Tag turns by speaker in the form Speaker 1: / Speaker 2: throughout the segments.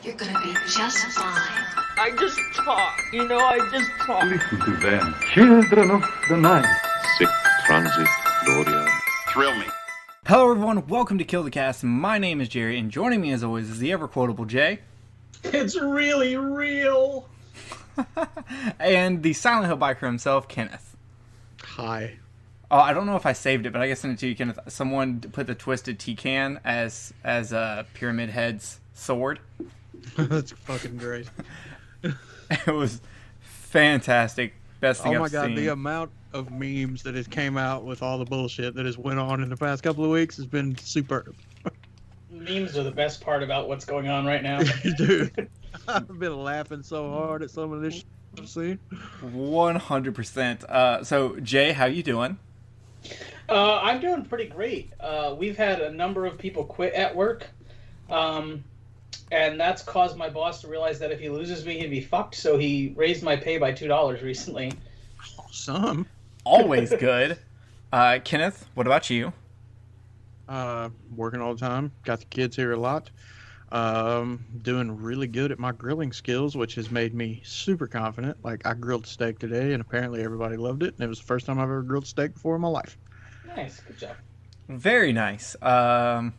Speaker 1: You're gonna be just fine.
Speaker 2: I just talk. I just talk.
Speaker 3: Listen to them, children of the night.
Speaker 4: Sic transit gloria.
Speaker 5: Thrill me.
Speaker 6: Hello everyone, welcome to Kill the Cast. My name is Jerry, and joining me as always is the ever-quotable Jay.
Speaker 7: It's really real.
Speaker 6: And the Silent Hill biker himself, Kenneth.
Speaker 7: Hi.
Speaker 6: Oh, I don't know if I saved it, but I guess send it to you, Kenneth. Someone put the Twisted Toucan as Pyramid Head's sword.
Speaker 7: That's fucking great.
Speaker 6: It was fantastic. Best thing I've seen.
Speaker 7: Oh my god, the amount of memes that has came out with all the bullshit that has went on in the past couple of weeks has been superb.
Speaker 8: Memes are the best part about what's going on right now.
Speaker 7: Dude, I've been laughing so hard at some of this shit I've seen.
Speaker 6: 100%. So, Jay, how you doing?
Speaker 8: I'm doing pretty great. We've had a number of people quit at work, and that's caused my boss to realize that if he loses me, he'd be fucked, so he raised my pay by $2 recently.
Speaker 7: Awesome.
Speaker 6: Always good. Kenneth, what about you?
Speaker 7: Working all the time. Got the kids here a lot. Doing really good at my grilling skills, which has made me super confident. Like, I grilled steak today, and apparently everybody loved it. And it was the first time I've ever grilled steak before in my life.
Speaker 8: Nice, good job.
Speaker 6: Very nice. My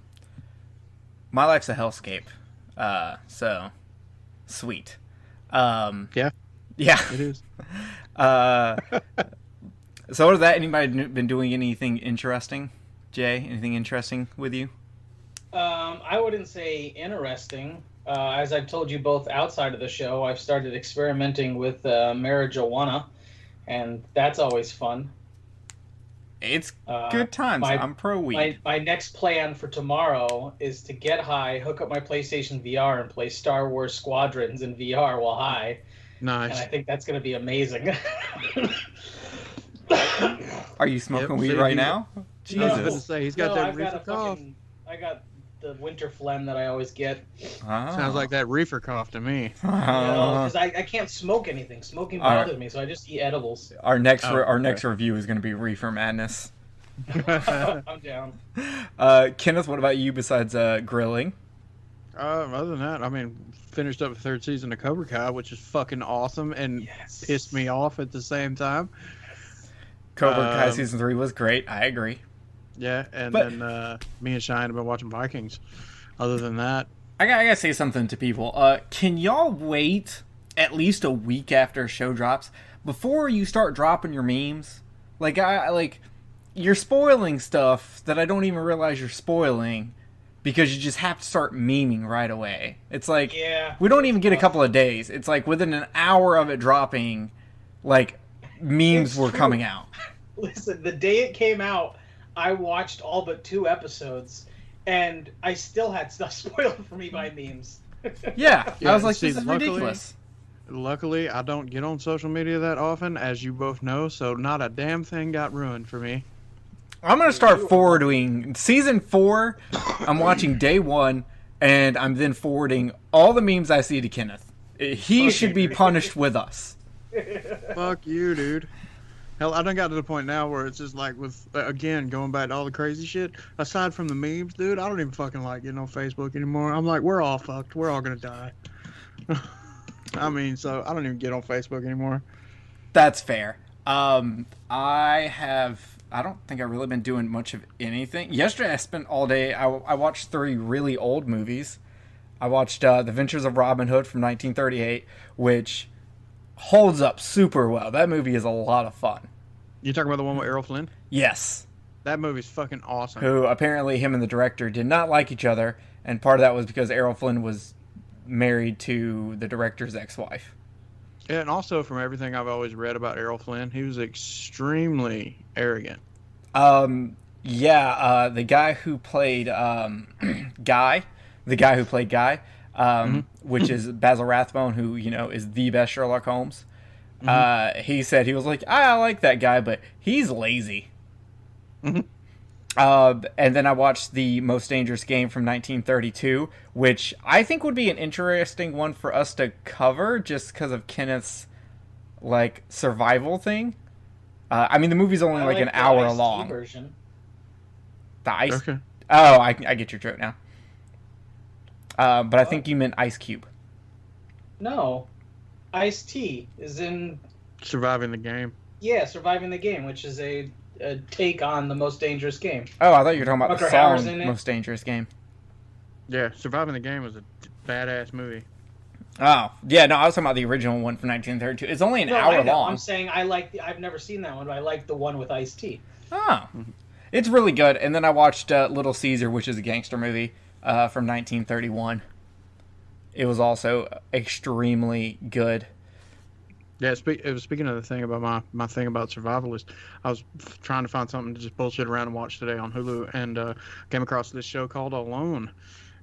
Speaker 6: life's a hellscape. So sweet.
Speaker 7: Yeah.
Speaker 6: Yeah.
Speaker 7: It is.
Speaker 6: So other than that, anybody been doing anything interesting? Jay, anything interesting with you?
Speaker 8: I wouldn't say interesting. As I've told you both outside of the show, I've started experimenting with marijuana, and that's always fun.
Speaker 6: It's good times. I'm pro weed.
Speaker 8: My next plan for tomorrow is to get high, hook up my PlayStation VR, and play Star Wars Squadrons in VR while high.
Speaker 7: Nice.
Speaker 8: And I think that's going to be amazing.
Speaker 6: Are you smoking weed right now?
Speaker 7: Jesus. I was going to say, he's got that reefer cough.
Speaker 8: I got the winter phlegm that I always get.
Speaker 6: Oh.
Speaker 7: Sounds like that reefer cough to me.
Speaker 8: Because I can't smoke anything. Smoking bothers me, so I just eat edibles.
Speaker 6: Our next review is going to be Reefer Madness.
Speaker 8: I'm down.
Speaker 6: Kenneth, what about you besides grilling?
Speaker 7: Other than that, I mean, finished up the third season of Cobra Kai, which is fucking awesome and pissed me off at the same time.
Speaker 6: Cobra Kai season 3 was great. I agree.
Speaker 7: Yeah, and then me and Shine have been watching Vikings. Other than that,
Speaker 6: I gotta say something to people. Can y'all wait at least a week after a show drops before you start dropping your memes? Like, you're spoiling stuff that I don't even realize you're spoiling because you just have to start memeing right away. It's like, we don't even get a couple of days. It's like within an hour of it dropping, like, memes were coming out.
Speaker 8: Listen, the day it came out, I watched all but 2 episodes, and I still had stuff spoiled for me by memes.
Speaker 6: Yeah, I was like, this is ridiculous.
Speaker 7: Luckily, I don't get on social media that often, as you both know, so not a damn thing got ruined for me.
Speaker 6: I'm going to start forwarding Season 4, I'm watching Day 1, and I'm then forwarding all the memes I see to Kenneth. He should be punished with us.
Speaker 7: Fuck you, dude. Hell, I done got to the point now where it's just like with, again, going back to all the crazy shit. Aside from the memes, dude, I don't even fucking like getting on Facebook anymore. I'm like, we're all fucked. We're all gonna die. I mean, so I don't even get on Facebook anymore.
Speaker 6: That's fair. I don't think I've really been doing much of anything. Yesterday I spent all day, I watched 3 really old movies. I watched The Adventures of Robin Hood from 1938, which holds up super well. That movie is a lot of fun.
Speaker 7: You talking about the one with Errol Flynn?
Speaker 6: Yes.
Speaker 7: That movie's fucking awesome.
Speaker 6: Who apparently him and the director did not like each other, and part of that was because Errol Flynn was married to the director's ex-wife.
Speaker 7: Yeah, and also from everything I've always read about Errol Flynn, he was extremely arrogant.
Speaker 6: The guy who played Guy, which is Basil Rathbone, who, is the best Sherlock Holmes. He said, he was like, I like that guy, but he's lazy. And then I watched The Most Dangerous Game from 1932, which I think would be an interesting one for us to cover just because of Kenneth's, survival thing. I mean, the movie's only an hour long.
Speaker 8: Version.
Speaker 6: The ice.
Speaker 7: Okay.
Speaker 6: Oh, I get your joke now. But I think you meant Ice Cube.
Speaker 8: No, Ice-T is in
Speaker 7: Surviving the game.
Speaker 8: Surviving the Game, which is a take on the Most Dangerous Game.
Speaker 6: Oh, I thought you were talking about the
Speaker 8: Rutger Hauer's
Speaker 6: song
Speaker 8: in it.
Speaker 6: Most Dangerous Game.
Speaker 7: Yeah, Surviving the Game was a badass movie.
Speaker 6: Oh, yeah, no, I was talking about the original one from 1932. It's only an hour
Speaker 8: I know.
Speaker 6: long.
Speaker 8: I'm saying I've never seen that one, but I like the one with Ice-T.
Speaker 6: Oh, it's really good. And then I watched Little Caesar, which is a gangster movie from 1931. It was also extremely good.
Speaker 7: Yeah, speaking of the thing about my thing about survivalist, I was trying to find something to just bullshit around and watch today on Hulu, and came across this show called Alone.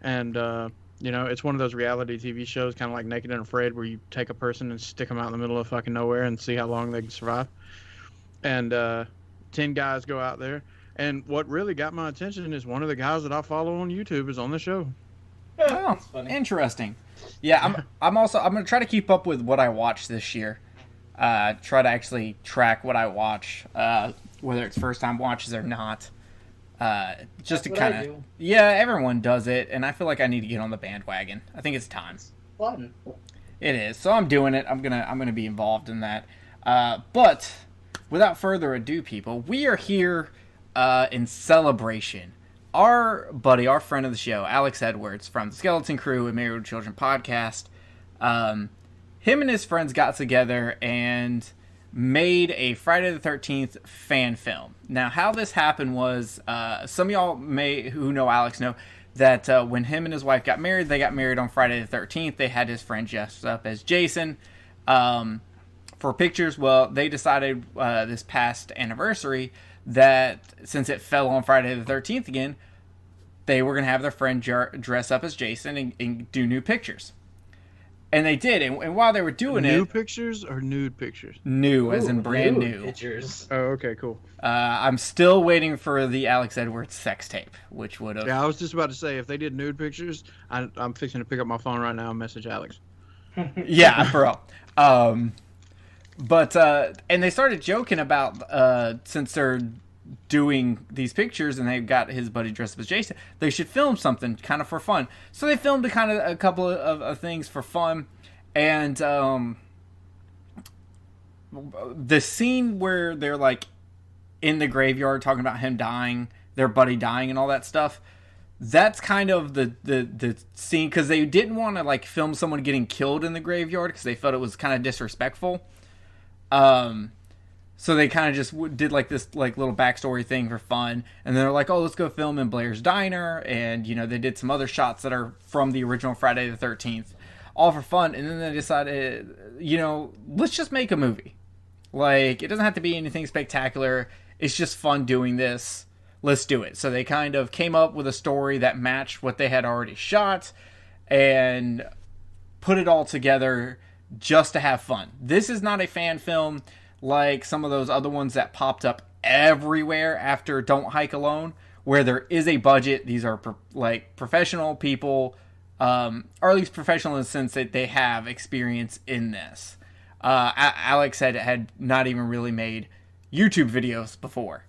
Speaker 7: And, it's one of those reality TV shows, kind of like Naked and Afraid, where you take a person and stick them out in the middle of fucking nowhere and see how long they can survive. And 10 guys go out there. And what really got my attention is one of the guys that I follow on YouTube is on the show.
Speaker 6: Oh,
Speaker 8: That's funny.
Speaker 6: interesting. Yeah, I'm gonna try to keep up with what I watch this year. Try to actually track what I watch, whether it's first time watches or not. Just
Speaker 8: That's
Speaker 6: to
Speaker 8: what I
Speaker 6: kind of,
Speaker 8: do.
Speaker 6: yeah, everyone does it, and I feel like I need to get on the bandwagon. I think it's time.
Speaker 8: Fun.
Speaker 6: It is, so I'm doing it. I'm gonna be involved in that. But without further ado, people, we are here in celebration. Our buddy, our friend of the show, Alex Edwards from the Skeleton Crew and Married with Children podcast, him and his friends got together and made a Friday the 13th fan film. Now, how this happened was, some of y'all who know Alex know that when him and his wife got married, they got married on Friday the 13th. They had his friend dressed up as Jason for pictures. Well, they decided this past anniversary that since it fell on Friday the 13th again, they were going to have their friend dress up as Jason and do new pictures. And they did. And while they were doing
Speaker 7: New
Speaker 6: it...
Speaker 7: pictures or nude pictures?
Speaker 6: New, as in brand new.
Speaker 8: Pictures.
Speaker 7: Oh, okay, cool.
Speaker 6: I'm still waiting for the Alex Edwards sex tape, which would have...
Speaker 7: Yeah, I was just about to say, if they did nude pictures, I'm fixing to pick up my phone right now and message Alex.
Speaker 6: Yeah, for real. But and they started joking about since they're doing these pictures and they've got his buddy dressed up as Jason, they should film something kind of for fun. So they filmed a couple of things for fun, and the scene where they're like in the graveyard talking about him dying, their buddy dying, and all that stuff. That's kind of the scene, because they didn't want to like film someone getting killed in the graveyard because they felt it was kind of disrespectful. So they kind of just did like this like little backstory thing for fun, and they're like, oh, let's go film in Blair's Diner, and they did some other shots that are from the original Friday the 13th, all for fun. And then they decided, let's just make a movie. Like, it doesn't have to be anything spectacular. It's just fun doing this. Let's do it. So they kind of came up with a story that matched what they had already shot and put it all together just to have fun. This is not a fan film like some of those other ones that popped up everywhere after Don't Hike Alone, where there is a budget. These are professional people, or at least professional in the sense that they have experience in this. Alex had not even really made YouTube videos before.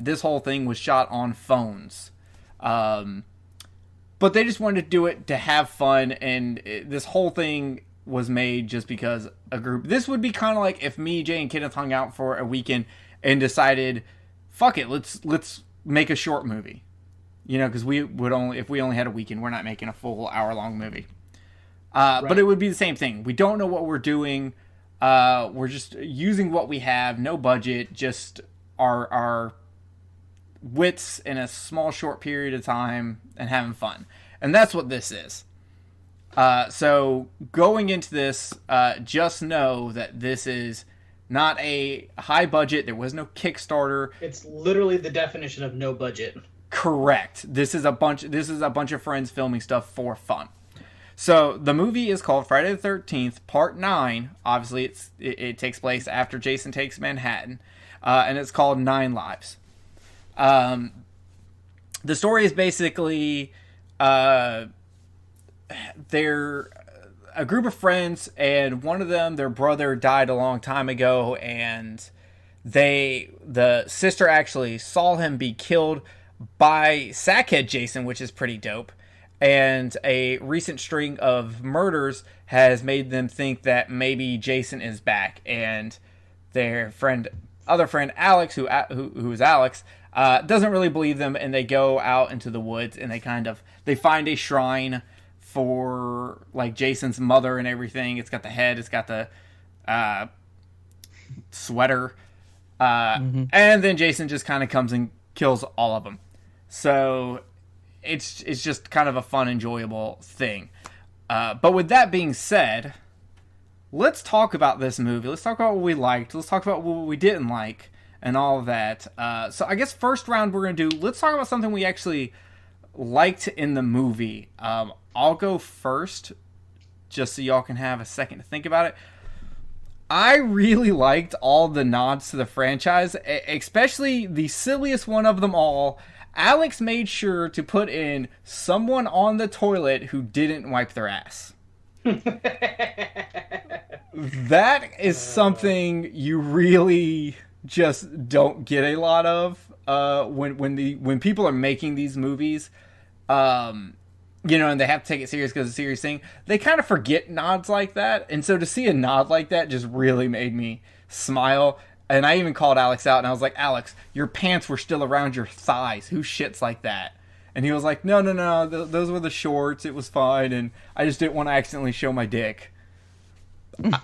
Speaker 6: This whole thing was shot on phones. But they just wanted to do it to have fun, and this whole thing was made just because a group... This would be kind of like if me, Jay, and Kenneth hung out for a weekend and decided, fuck it, let's make a short movie. Because if we only had a weekend, we're not making a full hour-long movie. Right. But it would be the same thing. We don't know what we're doing. We're just using what we have, no budget, just our wits in a small, short period of time and having fun. And that's what this is. So going into this, just know that this is not a high budget. There was no Kickstarter.
Speaker 8: It's literally the definition of no budget.
Speaker 6: Correct. This is a bunch of friends filming stuff for fun. So the movie is called Friday the 13th, Part 9. Obviously, it takes place after Jason Takes Manhattan, and it's called 9 Lives. The story is basically they're a group of friends, and one of them, their brother died a long time ago, and the sister actually saw him be killed by Sackhead Jason, which is pretty dope. And a recent string of murders has made them think that maybe Jason is back, and their other friend Alex, who is Alex, doesn't really believe them, and they go out into the woods and they find a shrine for like Jason's mother and everything. It's got the head, it's got the sweater, and then Jason just kind of comes and kills all of them. So it's just kind of a fun, enjoyable thing. But with that being said, let's talk about this movie. Let's talk about what we liked. Let's talk about what we didn't like and all of that. So I guess first round we're going to do, let's talk about something we actually liked in the movie. I'll go first just so y'all can have a second to think about it. I really liked all the nods to the franchise, especially the silliest one of them all. Alex made sure to put in someone on the toilet who didn't wipe their ass. That is something you really just don't get a lot of when people are making these movies, and they have to take it serious because it's a serious thing. They kind of forget nods like that, and so to see a nod like that just really made me smile. And I even called Alex out, and I was like, Alex, your pants were still around your thighs. Who shits like that? And he was like, no, those were the shorts. It was fine, and I just didn't want to accidentally show my dick.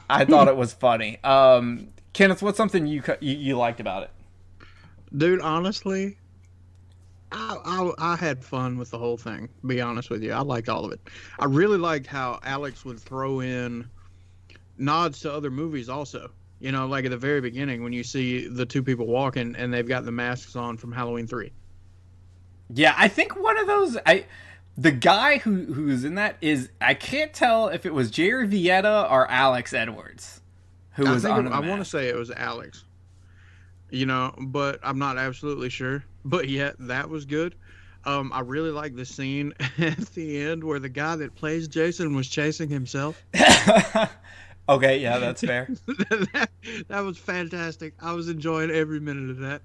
Speaker 6: I thought it was funny. Kenneth, what's something you liked about it?
Speaker 7: Dude, honestly, I had fun with the whole thing, to be honest with you. I liked all of it. I really liked how Alex would throw in nods to other movies also. Like at the very beginning when you see the two people walking and they've got the masks on from Halloween 3.
Speaker 6: Yeah, I think one of those... The guy who's in that is... I can't tell if it was Jerry Vieta or Alex Edwards who was on the
Speaker 7: I
Speaker 6: mask.
Speaker 7: want to say it was Alex. But I'm not absolutely sure. But yeah, that was good. I really like the scene at the end where the guy that plays Jason was chasing himself.
Speaker 6: Okay, yeah, that's fair.
Speaker 7: that was fantastic. I was enjoying every minute of that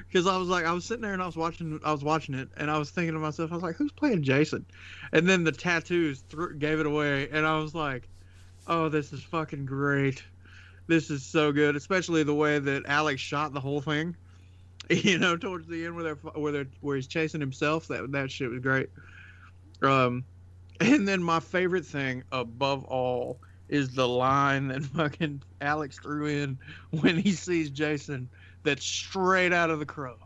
Speaker 7: because I was sitting there and I was watching it and I was thinking to myself, I was like, who's playing Jason? And then the tattoos gave it away, and I was like, oh, this is fucking great. This is so good, especially the way that Alex shot the whole thing. Towards the end where he's chasing himself. That shit was great. And then my favorite thing above all is the line that fucking Alex threw in when he sees Jason that's straight out of The Crow.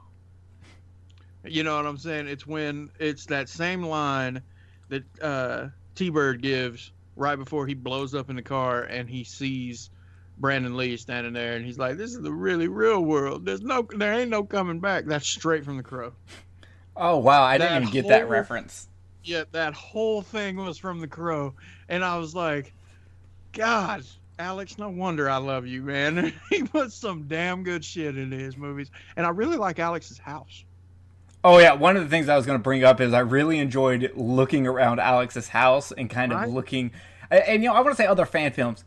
Speaker 7: You know what I'm saying? It's that same line that T-Bird gives right before he blows up in the car and he sees Brandon Lee standing there and he's like, this is the really real world. There ain't no coming back. That's straight from The Crow.
Speaker 6: Oh, wow. I didn't even get that reference.
Speaker 7: Yeah, that whole thing was from The Crow. And I was like, God, Alex, no wonder I love you, man. He put some damn good shit into his movies. And I really like Alex's house.
Speaker 6: Oh, yeah. One of the things I was going to bring up is I really enjoyed looking around Alex's house and kind of looking... And, I want to say other fan films.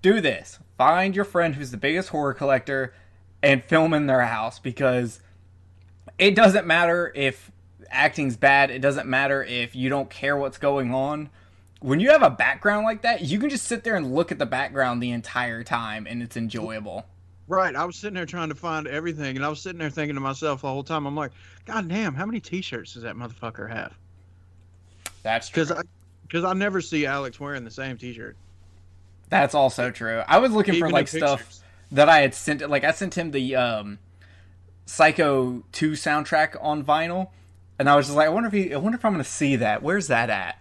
Speaker 6: Do this. Find your friend who's the biggest horror collector and film in their house, because it doesn't matter if acting's bad. It doesn't matter if you don't care what's going on. When you have a background like that, you can just sit there and look at the background the entire time, and it's enjoyable.
Speaker 7: Right. I was sitting there trying to find everything, and I was sitting there thinking to myself the whole time, I'm like, God damn, how many T-shirts does that motherfucker have?
Speaker 6: That's true.
Speaker 7: Because I never see Alex wearing the same T-shirt.
Speaker 6: That's also true. I was looking for like stuff that I had sent. Like I sent him the Psycho 2 soundtrack on vinyl, and I was just like, I wonder if I'm going to see that. Where's that at?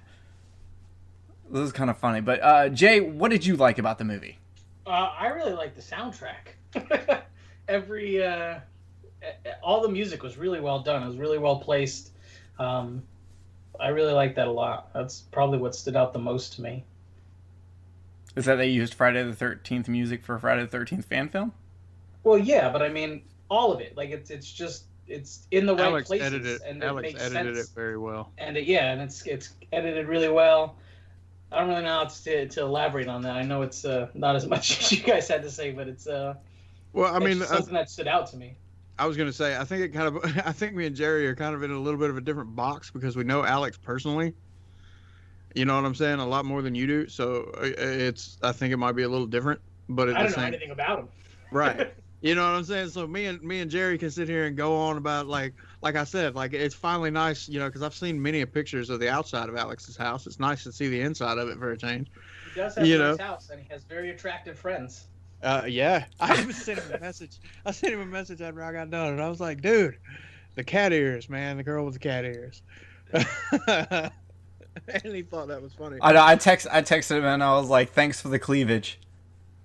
Speaker 6: This is kind of funny. But Jay, what did you like about the movie?
Speaker 8: I really liked the soundtrack. All the music was really well done. It was really well placed. I really liked that a lot. That's probably what stood out the most to me.
Speaker 6: Is that they used Friday the 13th music for a Friday the 13th fan film?
Speaker 8: Well, yeah, but I mean, all of it. Like it's in the right
Speaker 7: Alex
Speaker 8: places,
Speaker 7: edited it.
Speaker 8: and
Speaker 7: Alex
Speaker 8: it makes
Speaker 7: edited
Speaker 8: sense.
Speaker 7: it very well.
Speaker 8: And it's edited really well. I don't really know how to elaborate on that. I know it's not as much as you guys had to say, but it's
Speaker 7: well, I mean,
Speaker 8: something that stood out to me.
Speaker 7: I was gonna say, I think me and Jerry are kind of in a little bit of a different box because we know Alex personally, You know what I'm saying? A lot more than you do. So I think it might be a little different, but at
Speaker 8: I
Speaker 7: the
Speaker 8: don't know
Speaker 7: same,
Speaker 8: anything about him.
Speaker 7: right. You know what I'm saying? So me and Jerry can sit here and go on about like I said, like it's finally nice, because I've seen many pictures of the outside of Alex's house. It's nice to see the inside of it for a change.
Speaker 8: He does have
Speaker 7: You
Speaker 8: a
Speaker 7: know.
Speaker 8: nice house, and he has very attractive friends.
Speaker 7: Yeah. I even sent him a message. I sent him a message after I got done, and I was like, dude, the cat ears, man, the girl with the cat ears. And he thought that was funny.
Speaker 6: I texted him and I was like, thanks for the cleavage.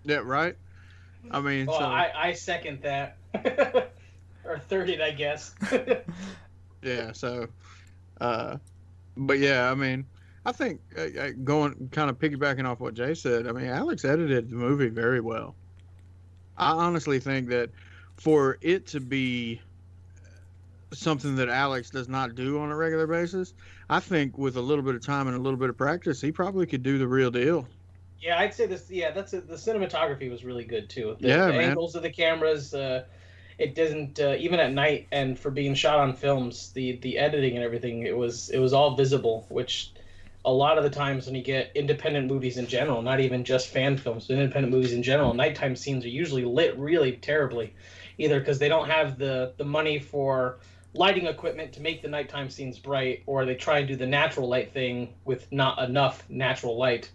Speaker 7: Yeah, right. I mean,
Speaker 8: Well,
Speaker 7: so
Speaker 8: I second that. Or third it, I guess.
Speaker 7: yeah. So, but yeah, I mean, I think going kind of piggybacking off what Jay said. I mean, Alex edited the movie very well. I honestly think that for it to be something that Alex does not do on a regular basis, I think with a little bit of time and a little bit of practice, he probably could do the real deal.
Speaker 8: Yeah, I'd say this. Yeah, the cinematography was really good too. The
Speaker 7: Man.
Speaker 8: angles of the cameras. It doesn't even at night, and for being shot on films, the editing and everything, it was all visible. Which a lot of the times when you get independent movies in general, not even just fan films, but independent movies in general, nighttime scenes are usually lit really terribly, either because they don't have the money for lighting equipment to make the nighttime scenes bright, or they try and do the natural light thing with not enough natural light,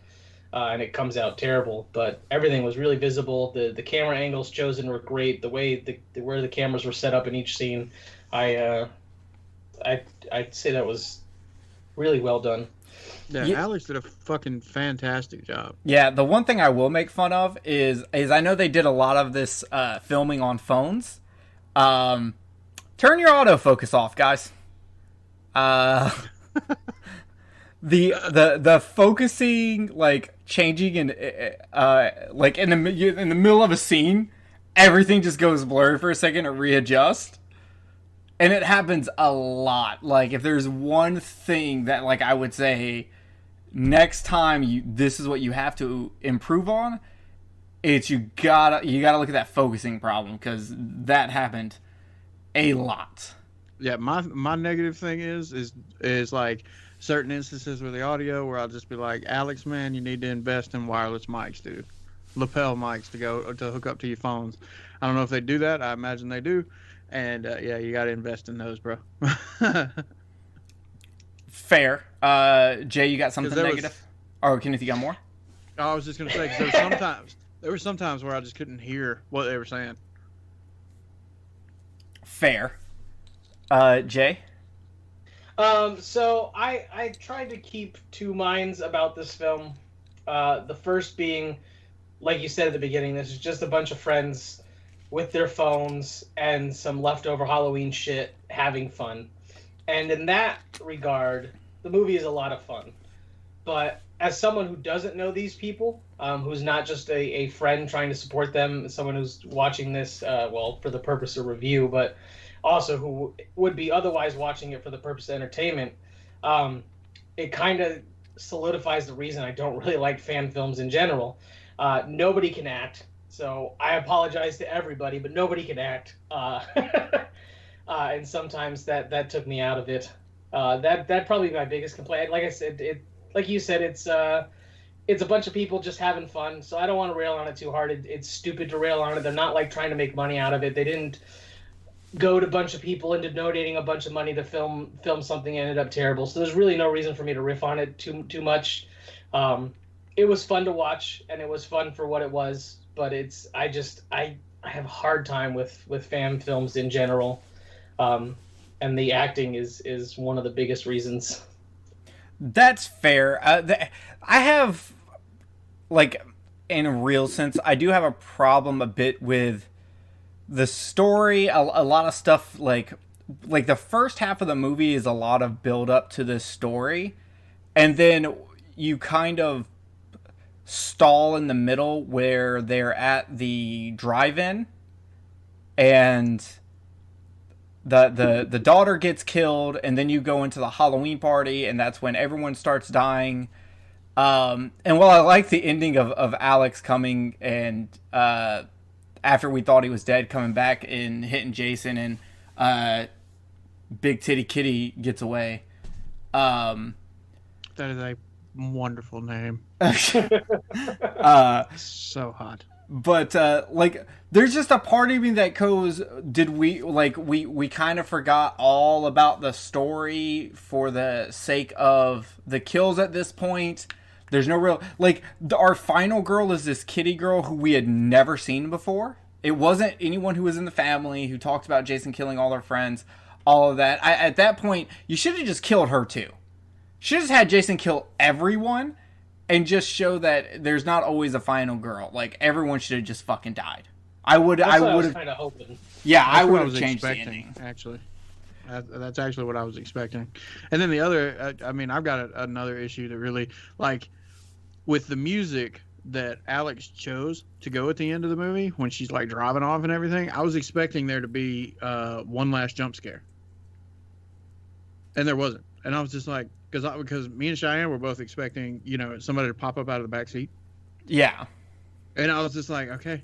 Speaker 8: and it comes out terrible. But everything was really visible. The camera angles chosen were great. The way where the cameras were set up in each scene, I'd say that was really well done.
Speaker 7: Yeah, Alex did a fucking fantastic job.
Speaker 6: Yeah, the one thing I will make fun of is I know they did a lot of this filming on phones. Turn your autofocus off, guys. The focusing, like changing and like in the middle of a scene, everything just goes blurry for a second and readjust. And it happens a lot. Like if there's one thing that like I would say next time this is what you have to improve on, it's you gotta look at that focusing problem, because that happened a lot.
Speaker 7: Yeah, my negative thing is like certain instances with the audio where I'll just be like, Alex, man, you need to invest in wireless mics, dude. Lapel mics to hook up to your phones. I don't know if they do that. I imagine they do. And yeah, you got to invest in those, bro.
Speaker 6: Fair. Jay, you got something negative? Or Kenneth, you got more?
Speaker 7: I was just gonna say, 'cause there were sometimes where I just couldn't hear what they were saying.
Speaker 6: Fair. Jay?
Speaker 8: So I tried to keep two minds about this film. The first being, like you said at the beginning, this is just a bunch of friends with their phones and some leftover Halloween shit having fun. And in that regard, the movie is a lot of fun. But as someone who doesn't know these people, who's not just a friend trying to support them, someone who's watching this, for the purpose of review, but also who would be otherwise watching it for the purpose of entertainment, it kind of solidifies the reason I don't really like fan films in general. Nobody can act, so I apologize to everybody, but nobody can act. And sometimes that took me out of it. That probably be my biggest complaint. Like I said, like you said, it's a bunch of people just having fun, so I don't want to rail on it too hard. It's stupid to rail on it. They're not like trying to make money out of it. They didn't goad a bunch of people into donating a bunch of money to film something that ended up terrible. So there's really no reason for me to riff on it too much. It was fun to watch, and it was fun for what it was. But I have a hard time with fan films in general, and the acting is one of the biggest reasons.
Speaker 6: That's fair. I have, like, in a real sense, I do have a problem a bit with the story. A lot of stuff, like the first half of the movie is a lot of build up to this story, and then you kind of stall in the middle where they're at the drive-in, and the daughter gets killed, and then you go into the Halloween party, and that's when everyone starts dying. And while I like the ending of Alex coming and after we thought he was dead, coming back and hitting Jason, and Big Titty Kitty gets away.
Speaker 7: That is a wonderful name.
Speaker 6: uh,
Speaker 7: So hot.
Speaker 6: But like, there's just a part of me that goes, did we kind of forgot all about the story for the sake of the kills at this point? There's no real, like, our final girl is this kitty girl who we had never seen before. It wasn't anyone who was in the family who talked about Jason killing all her friends, all of that. At that point, you should have just killed her too. Should have just had Jason kill everyone. And just show that there's not always a final girl. Like, everyone should have just fucking died. I would have
Speaker 8: kind of hoping.
Speaker 6: Yeah,
Speaker 7: That's
Speaker 6: I
Speaker 7: what
Speaker 6: would have
Speaker 7: was
Speaker 6: changed the
Speaker 7: expecting,
Speaker 6: ending.
Speaker 7: actually. That's actually what I was expecting. And then the other, I mean, I've got another issue that really, like, with the music that Alex chose to go at the end of the movie when she's like driving off and everything, I was expecting there to be one last jump scare, and there wasn't. And I was just like, because me and Cheyenne were both expecting, you know, somebody to pop up out of the back seat.
Speaker 6: Yeah.
Speaker 7: And I was just like, okay.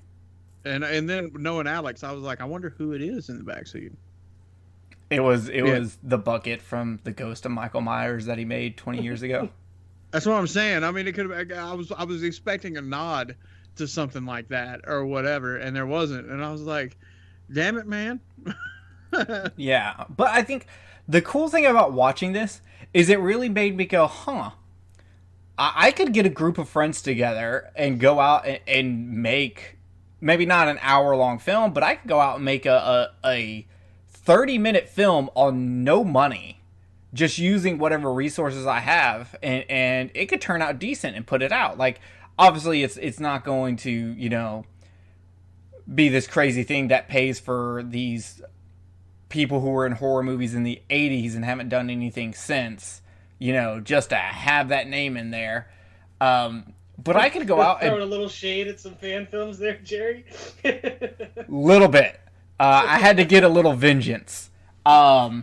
Speaker 7: And then knowing Alex, I was like, I wonder who it is in the back seat.
Speaker 6: It was the bucket from the Ghost of Michael Myers that he made 20 years ago.
Speaker 7: That's what I'm saying. I mean, it could have. I was expecting a nod to something like that or whatever, and there wasn't. And I was like, damn it, man.
Speaker 6: Yeah, but I think the cool thing about watching this is it really made me go, huh, I could get a group of friends together and go out and make, maybe not an hour-long film, but I could go out and make a 30-minute film on no money, just using whatever resources I have, and it could turn out decent and put it out. Like, obviously, it's not going to, you know, be this crazy thing that pays for these people who were in horror movies in the 80s and haven't done anything since, you know, just to have that name in there. But I could go out and
Speaker 8: throwing a little shade at some fan films there, Jerry.
Speaker 6: little bit. I had to get a little vengeance. But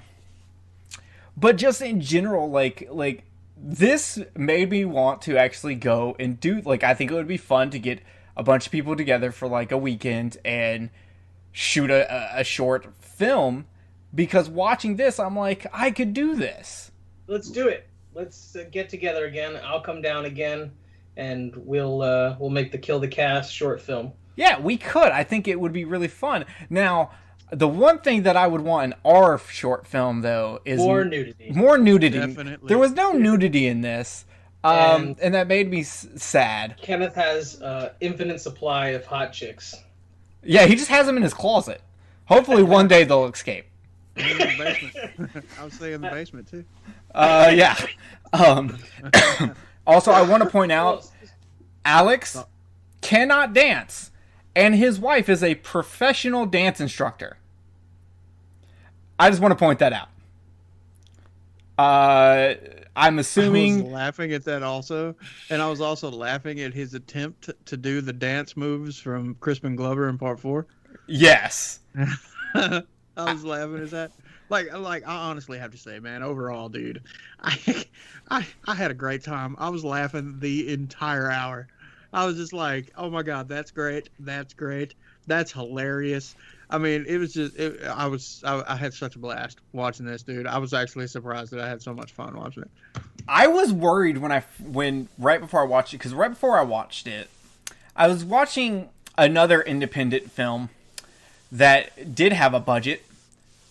Speaker 6: just in general, like this made me want to actually go and do, like, I think it would be fun to get a bunch of people together for like a weekend and shoot a short film, because watching this, I'm like, I could do this.
Speaker 8: Let's do it. Let's get together again. I'll come down again, and we'll make the Kill the Cast short film.
Speaker 6: Yeah, we could. I think it would be really fun. Now, the one thing that I would want in our short film, though, is
Speaker 8: more nudity.
Speaker 6: More nudity.
Speaker 7: Definitely.
Speaker 6: There was no nudity in this, and that made me sad.
Speaker 8: Kenneth has infinite supply of hot chicks.
Speaker 6: Yeah, he just has them in his closet. Hopefully, one day they'll escape.
Speaker 7: In the basement. I was saying the basement too.
Speaker 6: Yeah. Also, I want to point out, Alex cannot dance, and his wife is a professional dance instructor. I just want to point that out. I'm assuming...
Speaker 7: I was laughing at that also, and I was also laughing at his attempt to do the dance moves from Crispin Glover in Part 4.
Speaker 6: Yes.
Speaker 7: I was laughing at that. Like I honestly have to say, man, overall, dude, I had a great time. I was laughing the entire hour. I was just like, oh my god, that's great, that's hilarious. I mean, it was just, I had such a blast watching this, dude. I was actually surprised that I had so much fun watching it.
Speaker 6: I was worried when right before I watched it, because right before I watched it, I was watching another independent film that did have a budget.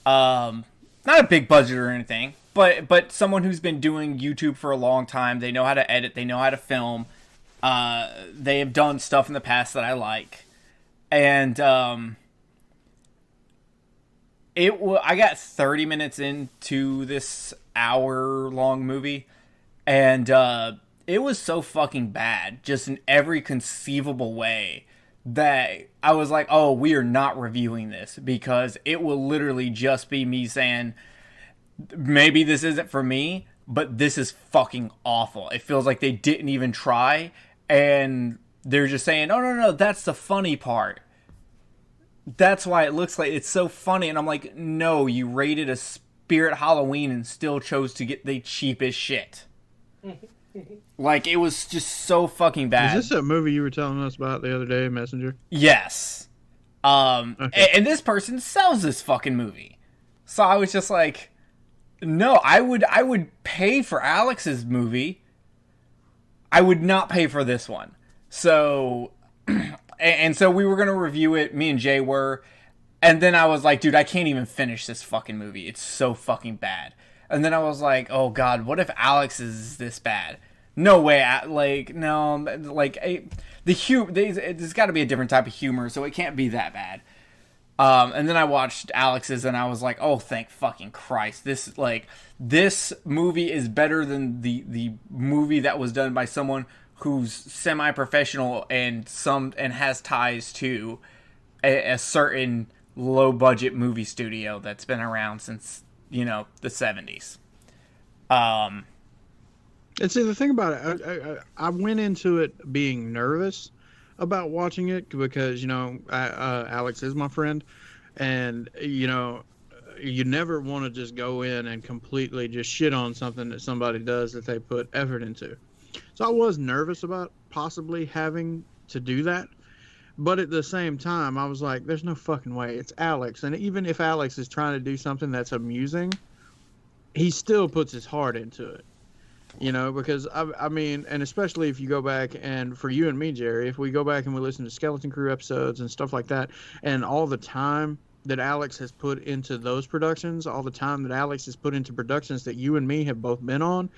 Speaker 6: Not a big budget or anything, but someone who's been doing YouTube for a long time. They know how to edit. They know how to film. They have done stuff in the past that I like. And I got 30 minutes into this hour-long movie, and it was so fucking bad, just in every conceivable way, that I was like, oh, we are not reviewing this, because it will literally just be me saying, maybe this isn't for me, but this is fucking awful. It feels like they didn't even try, and they're just saying, oh, no, that's the funny part. That's why it looks like it's so funny, and I'm like, no, you rated a Spirit Halloween and still chose to get the cheapest shit. Like, it was just so fucking bad.
Speaker 7: Is this a movie you were telling us about the other day, Messenger?
Speaker 6: Yes.
Speaker 7: Okay.
Speaker 6: And this person sells this fucking movie. So I was just like, no, I would pay for Alex's movie I would not pay for this one. So, and so we were going to review it, me and Jay were, and then I was like, dude, I can't even finish this fucking movie. It's so fucking bad. And then I was like, oh god, what if Alex is this bad? No way, there's got to be a different type of humor, so it can't be that bad. And then I watched Alex's, and I was like, oh, thank fucking Christ. This movie is better than the movie that was done by someone who's semi-professional and has ties to a certain low-budget movie studio that's been around since, the 70s.
Speaker 7: And see, the thing about it, I went into it being nervous about watching it because, Alex is my friend, and, you never want to just go in and completely just shit on something that somebody does that they put effort into. So I was nervous about possibly having to do that. But at the same time, I was like, there's no fucking way. It's Alex. And even if Alex is trying to do something that's amusing, he still puts his heart into it. Because, I mean, and especially if you go back, and for you and me, Jerry, if we go back and we listen to Skeleton Crew episodes and stuff like that, and all the time that Alex has put into those productions, all the time that Alex has put into productions that you and me have both been on,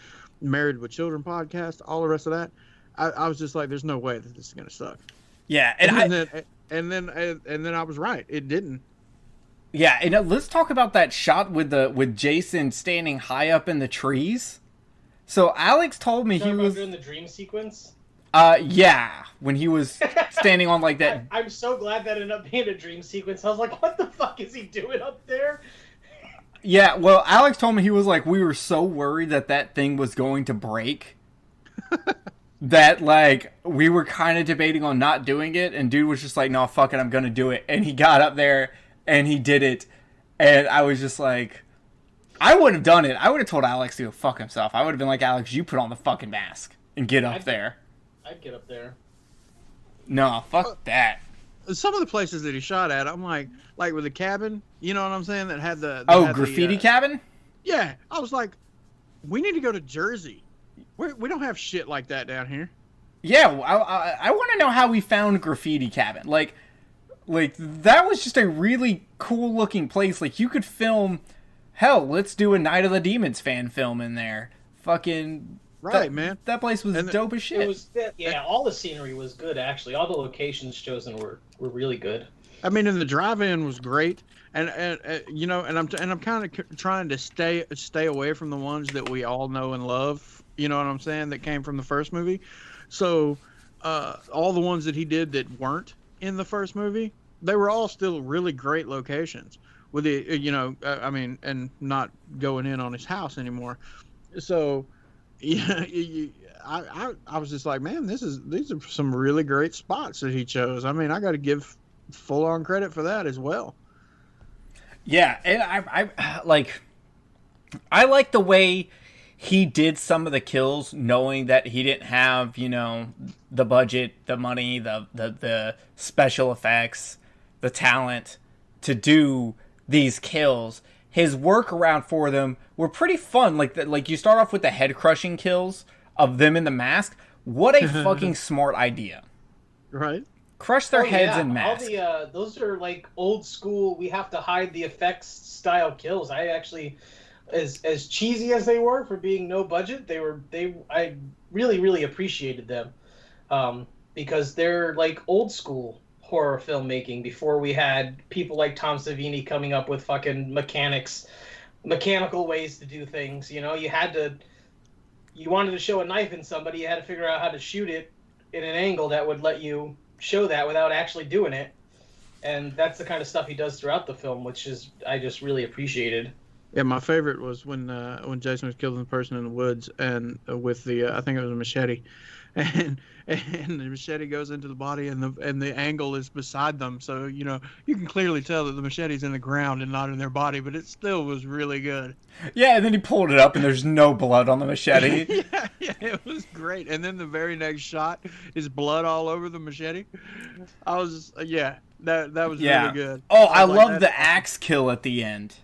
Speaker 7: Married with Children podcast, all the rest of that, I was just like, there's no way that this is going to suck.
Speaker 6: Yeah,
Speaker 7: and then I was right. It didn't.
Speaker 6: Yeah, and let's talk about that shot with Jason standing high up in the trees. So Alex told me he was
Speaker 8: doing the dream sequence.
Speaker 6: Yeah, when he was standing on like that.
Speaker 8: I'm so glad that ended up being a dream sequence. I was like, what the fuck is he doing up there?
Speaker 6: Yeah, well, Alex told me he was like, we were so worried that thing was going to break. That, like, we were kind of debating on not doing it, and dude was just like, no, fuck it, I'm gonna do it. And he got up there, and he did it, and I was just like, I wouldn't have done it. I would have told Alex to go fuck himself. I would have been like, Alex, you put on the fucking mask and get up there.
Speaker 8: I'd get up there.
Speaker 6: No, fuck that.
Speaker 7: Some of the places that he shot at, I'm like with the cabin, you know what I'm saying, that had the...
Speaker 6: graffiti cabin?
Speaker 7: Yeah, I was like, we need to go to Jersey. We don't have shit like that down here.
Speaker 6: Yeah, I want to know how we found Graffiti Cabin. Like that was just a really cool looking place. Like, you could film, hell, let's do a Night of the Demons fan film in there. Fucking
Speaker 7: right, man.
Speaker 6: That place was dope as shit.
Speaker 8: It was, all the scenery was good, actually. All the locations chosen were really good.
Speaker 7: I mean, and the drive-in was great. And I'm kind of trying to stay away from the ones that we all know and love. You know what I'm saying? That came from the first movie. So all the ones that he did that weren't in the first movie, they were all still really great locations. With the I mean, and not going in on his house anymore. So yeah, I was just like, man, these are some really great spots that he chose. I mean, I got to give full on credit for that as well.
Speaker 6: Yeah, and I like the way he did some of the kills, knowing that he didn't have, the budget, the money, the special effects, the talent to do these kills. His workaround for them were pretty fun. Like you start off with the head crushing kills of them in the mask. What a fucking smart idea!
Speaker 7: Right.
Speaker 6: Crush their heads in masks.
Speaker 8: Those are like old school. We have to hide the effects style kills. I actually, as cheesy as they were for being no budget, I really appreciated them, because they're like old school horror filmmaking before we had people like Tom Savini coming up with fucking mechanical ways to do things. You wanted to show a knife in somebody, you had to figure out how to shoot it in an angle that would let you show that without actually doing it, and that's the kind of stuff he does throughout the film, which is I just really appreciated.
Speaker 7: Yeah, my favorite was when Jason was killing the person in the woods and with the I think it was a machete, and the machete goes into the body and the angle is beside them, so you can clearly tell that the machete's in the ground and not in their body, but it still was really good.
Speaker 6: Yeah, and then he pulled it up and there's no blood on the machete.
Speaker 7: yeah, it was great. And then the very next shot is blood all over the machete. I was that was really good.
Speaker 6: Oh, I love the axe kill at the end.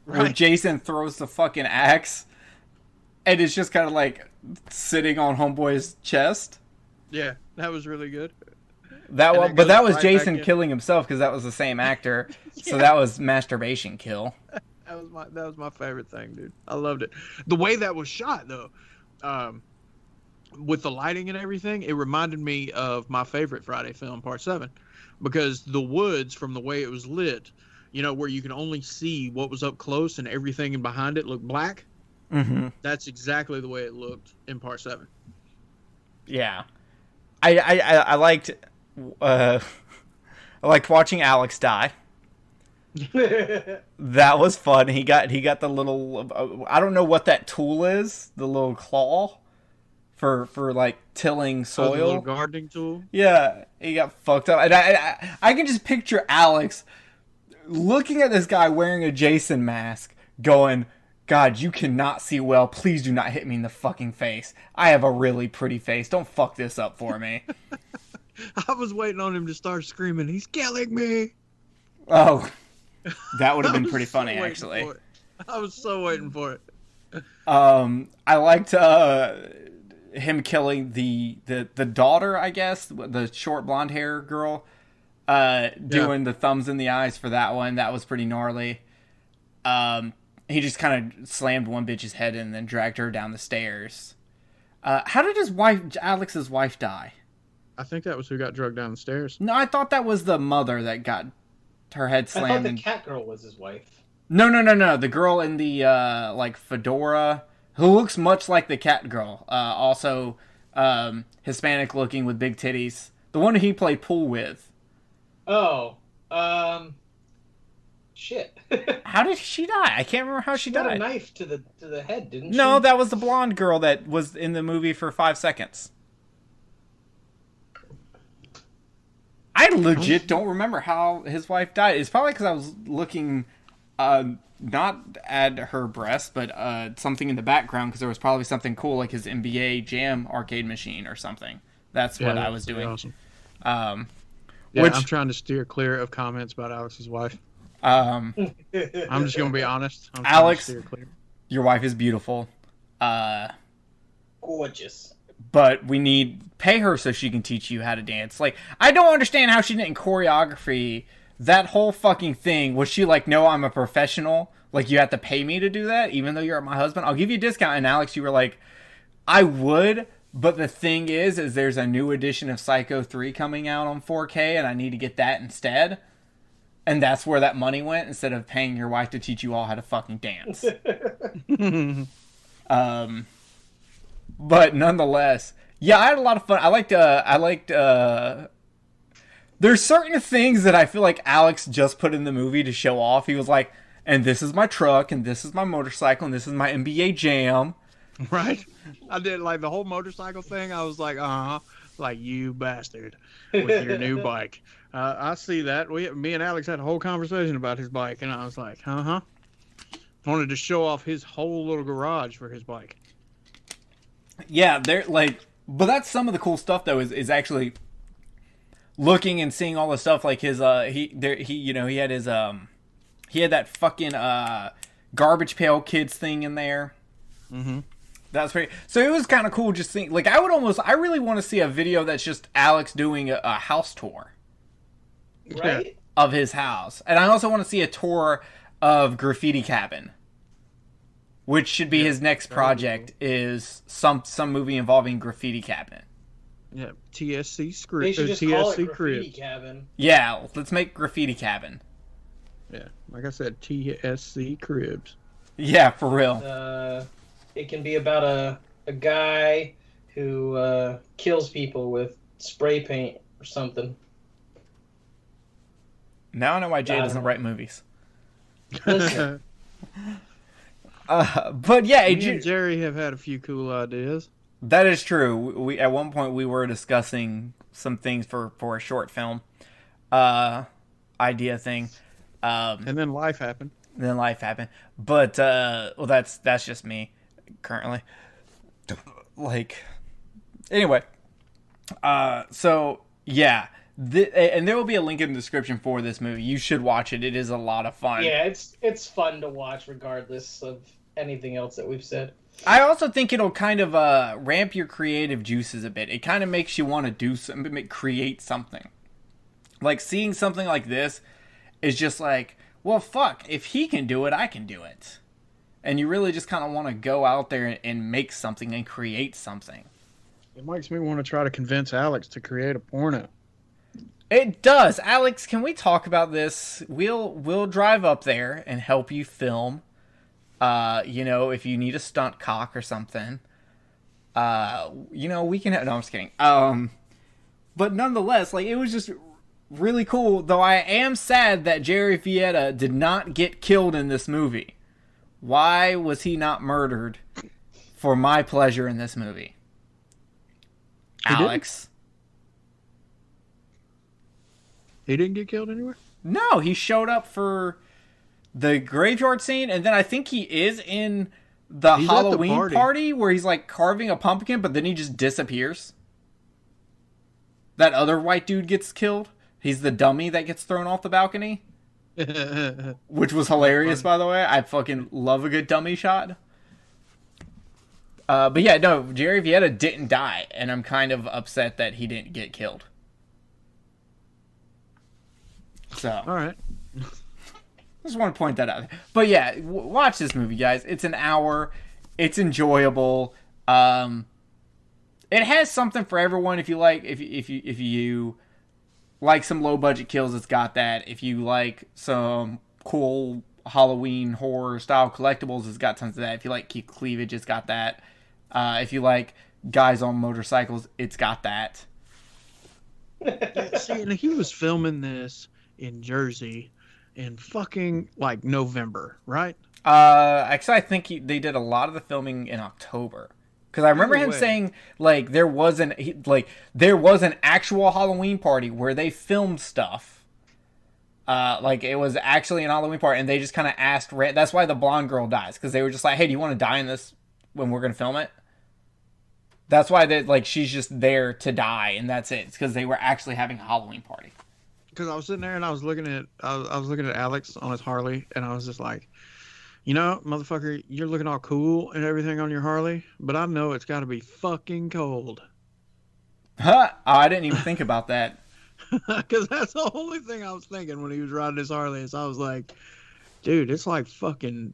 Speaker 6: Right. Where Jason throws the fucking axe, and it's just kind of like sitting on Homeboy's chest.
Speaker 7: Yeah, that was really good.
Speaker 6: That
Speaker 7: And
Speaker 6: was,
Speaker 7: it
Speaker 6: but
Speaker 7: goes
Speaker 6: that was
Speaker 7: right
Speaker 6: Jason
Speaker 7: back in.
Speaker 6: killing himself because that was the same actor. So that was masturbation kill.
Speaker 7: That was my favorite thing, dude. I loved it. The way that was shot, though, with the lighting and everything, it reminded me of my favorite Friday film, Part 7, because the woods, from the way it was lit, you know, where you can only see what was up close and everything behind it looked black.
Speaker 6: Mm-hmm.
Speaker 7: That's exactly the way it looked in Part 7.
Speaker 6: Yeah, I liked I liked watching Alex die. That was fun. He got the little I don't know what that tool is, the little claw for like tilling soil.
Speaker 7: The little gardening tool.
Speaker 6: Yeah, he got fucked up, and I can just picture Alex looking at this guy wearing a Jason mask, going, "God, you cannot see well. Please do not hit me in the fucking face. I have a really pretty face. Don't fuck this up for me."
Speaker 7: I was waiting on him to start screaming, "He's killing me!"
Speaker 6: Oh, that would have
Speaker 7: I
Speaker 6: been
Speaker 7: was
Speaker 6: pretty
Speaker 7: so
Speaker 6: funny,
Speaker 7: waiting
Speaker 6: actually.
Speaker 7: for it. I was so waiting for it.
Speaker 6: I liked him killing the daughter, I guess, the short blonde hair girl. Doing the thumbs in the eyes for that one. That was pretty gnarly. He just kind of slammed one bitch's head in and then dragged her down the stairs. How did Alex's wife die?
Speaker 7: I think that was who got drugged down the stairs.
Speaker 6: No, I thought that was the mother that got her head
Speaker 8: I thought
Speaker 6: slammed.
Speaker 8: the cat girl was his wife.
Speaker 6: No. The girl in the like fedora, who looks much like the cat girl. Also Hispanic looking with big titties. The one he played pool with.
Speaker 8: Oh, shit.
Speaker 6: How did she die? I can't remember how she
Speaker 8: got
Speaker 6: died.
Speaker 8: a knife to the head, didn't she?
Speaker 6: No, that was the blonde girl that was in the movie for 5 seconds. I legit don't remember how his wife died. It's probably because I was looking not at her breast, but something in the background, because there was probably something cool like his NBA Jam arcade machine or something. That's what I was doing.
Speaker 7: Awesome.
Speaker 6: Which
Speaker 7: I'm trying to steer clear of comments about Alex's wife.
Speaker 6: um,
Speaker 7: I'm just going to be honest. I'm
Speaker 6: Alex,
Speaker 7: trying to steer clear.
Speaker 6: your wife is beautiful.
Speaker 8: Gorgeous.
Speaker 6: But we need pay her so she can teach you how to dance. Like, I don't understand how she didn't choreography that whole fucking thing. Was she like, no, I'm a professional, like you have to pay me to do that even though you're my husband? I'll give you a discount. And Alex, you were like, I would, but the thing is there's a new edition of Psycho 3 coming out on 4K and I need to get that instead. And that's where that money went, instead of paying your wife to teach you all how to fucking dance. But nonetheless, yeah, I had a lot of fun. I liked there's certain things that I feel like Alex just put in the movie to show off. He was like, and this is my truck, and this is my motorcycle, and this is my NBA Jam.
Speaker 7: Right? I did like the whole motorcycle thing. I was like, like you bastard with your new bike. I see that. Me and Alex had a whole conversation about his bike, and I was like, wanted to show off his whole little garage for his bike.
Speaker 6: Yeah, they're like, but that's some of the cool stuff though. Is actually looking and seeing all the stuff like his he had his he had that fucking garbage pail kids thing in there.
Speaker 7: Mm-hmm.
Speaker 6: That's pretty. So it was kind of cool just seeing. Like, I really want to see a video that's just Alex doing a house tour,
Speaker 8: Right?
Speaker 6: of his house, and I also want to see a tour of Graffiti Cabin, which should be his next project. Is some movie involving Graffiti Cabin.
Speaker 7: Yeah, TSC
Speaker 8: They
Speaker 7: script.
Speaker 8: should just call it
Speaker 7: TSC
Speaker 8: Graffiti
Speaker 7: crib.
Speaker 8: Cabin.
Speaker 6: Yeah, let's make Graffiti Cabin.
Speaker 7: Yeah, like I said, TSC cribs.
Speaker 6: Yeah, for real.
Speaker 8: It can be about a guy who kills people with spray paint or something.
Speaker 6: Now I know why Jay
Speaker 8: I don't
Speaker 6: doesn't
Speaker 8: know.
Speaker 6: write movies.
Speaker 8: Listen,
Speaker 6: But yeah,
Speaker 7: Me and Jerry have had a few cool ideas.
Speaker 6: that is true. We at one point we were discussing some things for a short film idea thing.
Speaker 7: And then life happened.
Speaker 6: Then life happened. But well, that's just me currently. Like, anyway. So yeah, and there will be a link in the description for this movie. You should watch it. It is a lot of fun.
Speaker 8: yeah, it's fun to watch regardless of anything else that we've said.
Speaker 6: I also think it'll kind of ramp your creative juices a bit. It kind of makes you want to do something, create something. Like, seeing something like this is just like, well, fuck, if he can do it, I can do it. And you really just kind of want to go out there and make something and create something.
Speaker 7: It makes me want to try to convince Alex to create a porno.
Speaker 6: It does. Alex, can we talk about this? We'll drive up there and help you film. If you need a stunt cock or something. We can... No, I'm just kidding. But nonetheless, like, it was just really cool, though I am sad that Jerry Vieta did not get killed in this movie. Why was he not murdered for my pleasure in this movie? Alex.
Speaker 7: He didn't get killed anywhere?
Speaker 6: No, he showed up for the graveyard scene, and then I think he is in the Halloween party where he's like carving a pumpkin, but then he just disappears. That other white dude gets killed. He's the dummy that gets thrown off the balcony. Which was hilarious, by the way. I fucking love a good dummy shot. But yeah, no, Jerry Vieta didn't die, and I'm kind of upset that he didn't get killed. So,
Speaker 7: all right.
Speaker 6: Just want to point that out. But yeah, watch this movie, guys. It's an hour. It's enjoyable. It has something for everyone. If you like, if you like some low budget kills, it's got that. If you like some cool Halloween horror style collectibles, it's got tons of that. If you like cleavage, it's got that. If you like guys on motorcycles, it's got that.
Speaker 7: See, and he was filming this in Jersey in fucking like November, right?
Speaker 6: Actually, I think they did a lot of the filming in October. Because I remember him saying, like, there was an actual Halloween party where they filmed stuff. Like, it was actually an Halloween party, and they just kind of asked... That's why the blonde girl dies, because they were just like, hey, do you want to die in this when we're going to film it? That's why she's just there to die, and that's it. It's because they were actually having a Halloween party.
Speaker 7: Because I was sitting there, and I was looking at Alex on his Harley, and I was just like... You know, motherfucker, you're looking all cool and everything on your Harley, but I know it's got to be fucking cold.
Speaker 6: Huh? Oh, I didn't even think about that.
Speaker 7: Because that's the only thing I was thinking when he was riding his Harley. Is I was like, dude, it's like fucking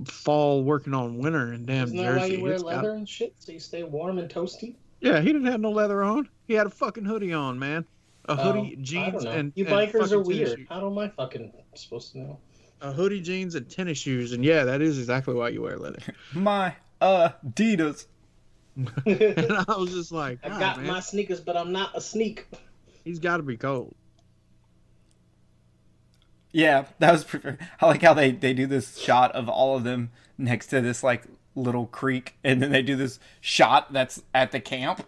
Speaker 7: fall working on winter in damn Jersey.
Speaker 8: Isn't that why you wear leather and shit? So you stay warm and toasty?
Speaker 7: Yeah, he didn't have no leather on. He had a fucking hoodie on, man. A hoodie, jeans, and
Speaker 8: you bikers are weird.
Speaker 7: Shoes.
Speaker 8: How am I fucking supposed to know?
Speaker 7: A hoodie, jeans, and tennis shoes, and yeah, that is exactly why you wear leather.
Speaker 6: My Adidas.
Speaker 7: And I was just like,
Speaker 8: I got my sneakers, but I'm not a sneak.
Speaker 7: He's got to be cold.
Speaker 6: Yeah, that was. I like how they do this shot of all of them next to this like little creek, and then they do this shot that's at the camp,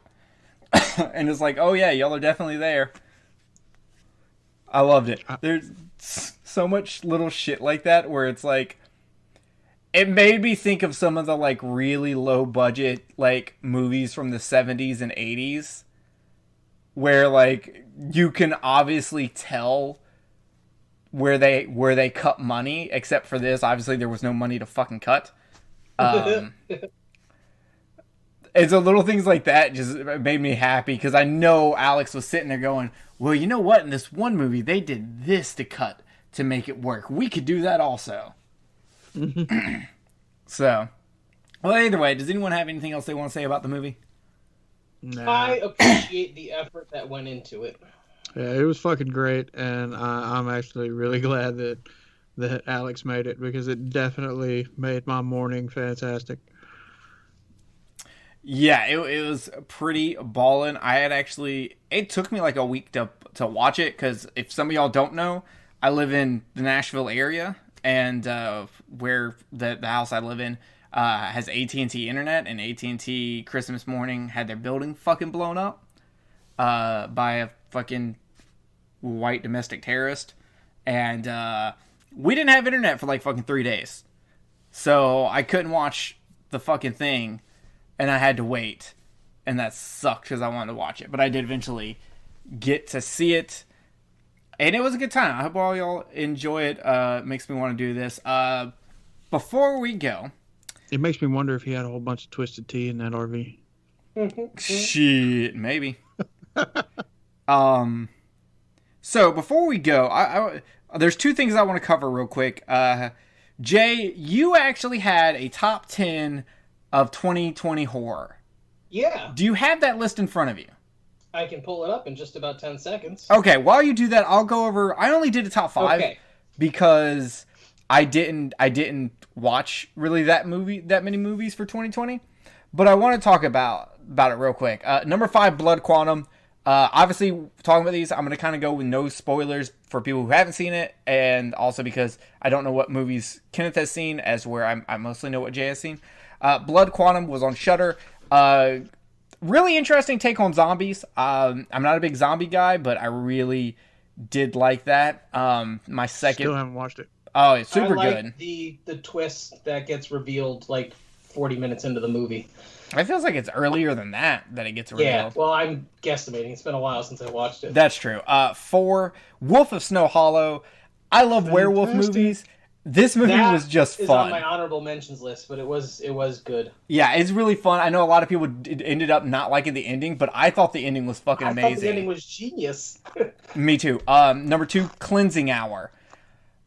Speaker 6: and it's like, oh yeah, y'all are definitely there. I loved it. There's so much little shit like that where it's like, it made me think of some of the like really low budget like movies from the 70s and 80s where like you can obviously tell where they cut money, except for this. Obviously there was no money to fucking cut. It's the little things like that just made me happy because I know Alex was sitting there going, well, you know what? In this one movie, they did this to cut to make it work. We could do that also. So, well, either way, does anyone have anything else they want to say about the movie?
Speaker 7: Nah.
Speaker 8: I appreciate the effort that went into it.
Speaker 7: Yeah, it was fucking great, and I'm actually really glad that Alex made it because it definitely made my morning fantastic.
Speaker 6: Yeah, it was pretty ballin'. It took me like a week to watch it, because if some of y'all don't know, I live in the Nashville area, and where the house I live in has AT&T internet, and AT&T Christmas morning had their building fucking blown up by a fucking white domestic terrorist, and we didn't have internet for like fucking 3 days, so I couldn't watch the fucking thing. And I had to wait, and that sucked because I wanted to watch it. But I did eventually get to see it, and it was a good time. I hope all y'all enjoy it. Makes me want to do this. Before we go,
Speaker 7: It makes me wonder if he had a whole bunch of twisted tea in that RV.
Speaker 6: Shit, maybe. So before we go, there's two things I want to cover real quick. Jay, you actually had a top 10 of 2020 horror.
Speaker 8: Yeah.
Speaker 6: Do you have that list in front of you?
Speaker 8: I can pull it up in just about 10 seconds.
Speaker 6: Okay, while you do that, I'll go over. I only did a top 5 because I didn't watch really that many movies for 2020. But I want to talk about it real quick. Number 5, Blood Quantum. Obviously, talking about these, I'm going to kind of go with no spoilers for people who haven't seen it, and also because I don't know what movies Kenneth has seen, as where I mostly know what Jay has seen. Blood Quantum was on Shudder. Really interesting take on zombies. I'm not a big zombie guy, but I really did like that. My second...
Speaker 7: Still haven't watched it.
Speaker 6: Oh, it's super
Speaker 8: I
Speaker 6: good.
Speaker 8: like the twist that gets revealed like 40 minutes into the movie.
Speaker 6: It feels like it's earlier than that it gets revealed.
Speaker 8: Yeah, well, I'm guesstimating. It's been a while since I watched it.
Speaker 6: That's true. 4, Wolf of Snow Hollow. I love werewolf movies. This movie was just fun.
Speaker 8: It's on my honorable mentions list, but it was good.
Speaker 6: Yeah, it's really fun. I know a lot of people ended up not liking the ending, but I thought the ending was fucking amazing.
Speaker 8: I thought the ending was genius.
Speaker 6: Me too. Number 2, Cleansing Hour.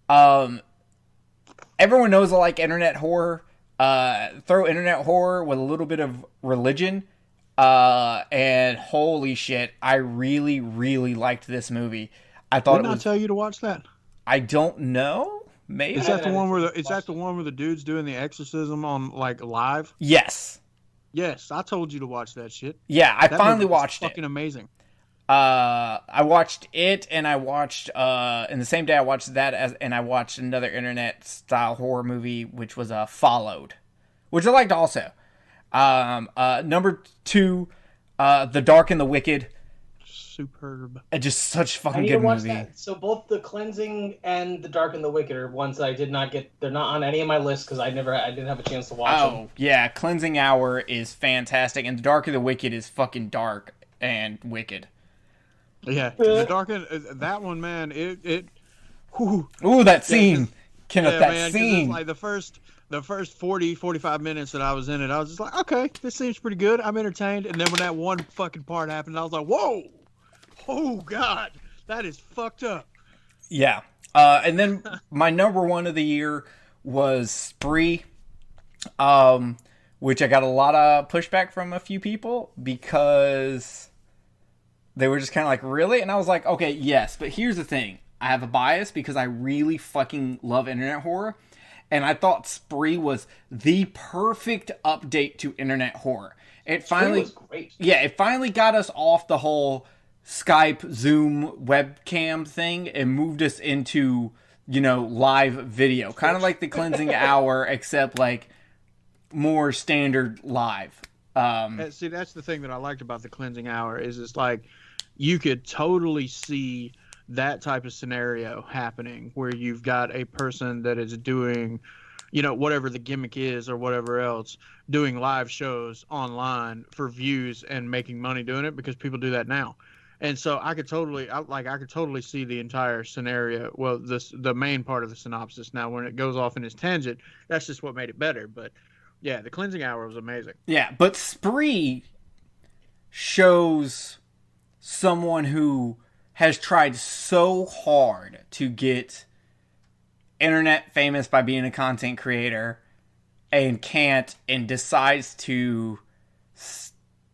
Speaker 6: Everyone knows I like internet horror. Throw internet horror with a little bit of religion, and holy shit, I really, really liked this movie. I thought
Speaker 7: Didn't I tell you to watch that?
Speaker 6: I don't know. Maybe
Speaker 7: is that the one where the dude's doing the exorcism on like live?
Speaker 6: Yes.
Speaker 7: Yes, I told you to watch that shit.
Speaker 6: Yeah, I finally watched it.
Speaker 7: Fucking amazing.
Speaker 6: I watched it, and I watched in the same day I watched that and I watched another internet style horror movie, which was Followed, which I liked also. Number 2, The Dark and the Wicked.
Speaker 7: Superb.
Speaker 6: Just such fucking
Speaker 8: I need
Speaker 6: good
Speaker 8: to watch
Speaker 6: movie.
Speaker 8: That. So both The Cleansing and The Dark and the Wicked are ones that I did not get. They're not on any of my lists because I didn't have a chance to watch them.
Speaker 6: Oh yeah, Cleansing Hour is fantastic, and The Dark and the Wicked is fucking dark and wicked.
Speaker 7: Yeah, the dark that one, man. Whew.
Speaker 6: Ooh, that scene, Kenneth.
Speaker 7: Yeah,
Speaker 6: that
Speaker 7: man,
Speaker 6: scene.
Speaker 7: It's like the first 40, 45 minutes that I was in it, I was just like, okay, this seems pretty good. I'm entertained. And then when that one fucking part happened, I was like, whoa, oh god, that is fucked up.
Speaker 6: Yeah. And then my number 1 of the year was Spree, which I got a lot of pushback from a few people because they were just kind of like, really? And I was like, okay, yes, but here's the thing. I have a bias because I really fucking love internet horror. And I thought Spree was the perfect update to internet horror. It finally
Speaker 8: was great.
Speaker 6: Yeah, it finally got us off the whole Skype, Zoom, webcam thing and moved us into, live video. Kind of like the Cleansing Hour, except like more standard live.
Speaker 7: See, that's the thing that I liked about the Cleansing Hour is it's like you could totally see that type of scenario happening where you've got a person that is doing, whatever the gimmick is or whatever else, doing live shows online for views and making money doing it because people do that now. And so I could totally see the entire scenario. Well, the main part of the synopsis. Now, when it goes off in its tangent, that's just what made it better. But yeah, the Cleansing Hour was amazing.
Speaker 6: Yeah, but Spree shows someone who has tried so hard to get internet famous by being a content creator and can't, and decides to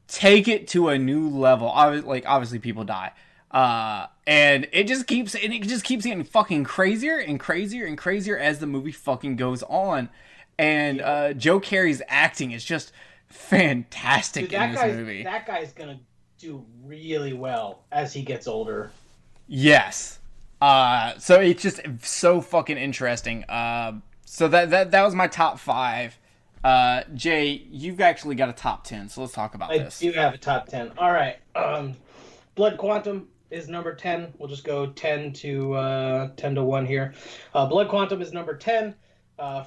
Speaker 6: take it to a new level. Obviously people die. And it just keeps getting fucking crazier and crazier and crazier as the movie fucking goes on. And Joe Carey's acting is just fantastic in this movie.
Speaker 8: That guy's gonna do really well as he gets older.
Speaker 6: Yes. So it's just so fucking interesting. So that was my top 5. Jay, you've actually got a top 10, so let's talk about this.
Speaker 8: I do have a top 10. All right. Blood Quantum is number 10. We'll just go 10 to 1 here. Blood Quantum is number 10.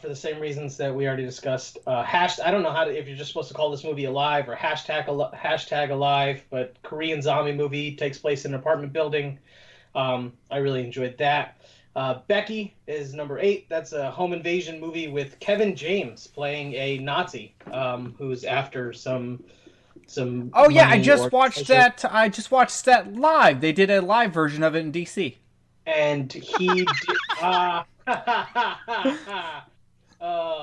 Speaker 8: For the same reasons that we already discussed. I don't know if you're just supposed to call this movie Alive or hashtag Alive, but Korean zombie movie, takes place in an apartment building. I really enjoyed that. Becky is number 8. That's a home invasion movie with Kevin James playing a Nazi who's after some.
Speaker 6: Oh yeah, I
Speaker 8: money
Speaker 6: just
Speaker 8: or
Speaker 6: watched
Speaker 8: treasure.
Speaker 6: that. I just watched that live. They did a live version of it in DC.
Speaker 8: And he did. Oh,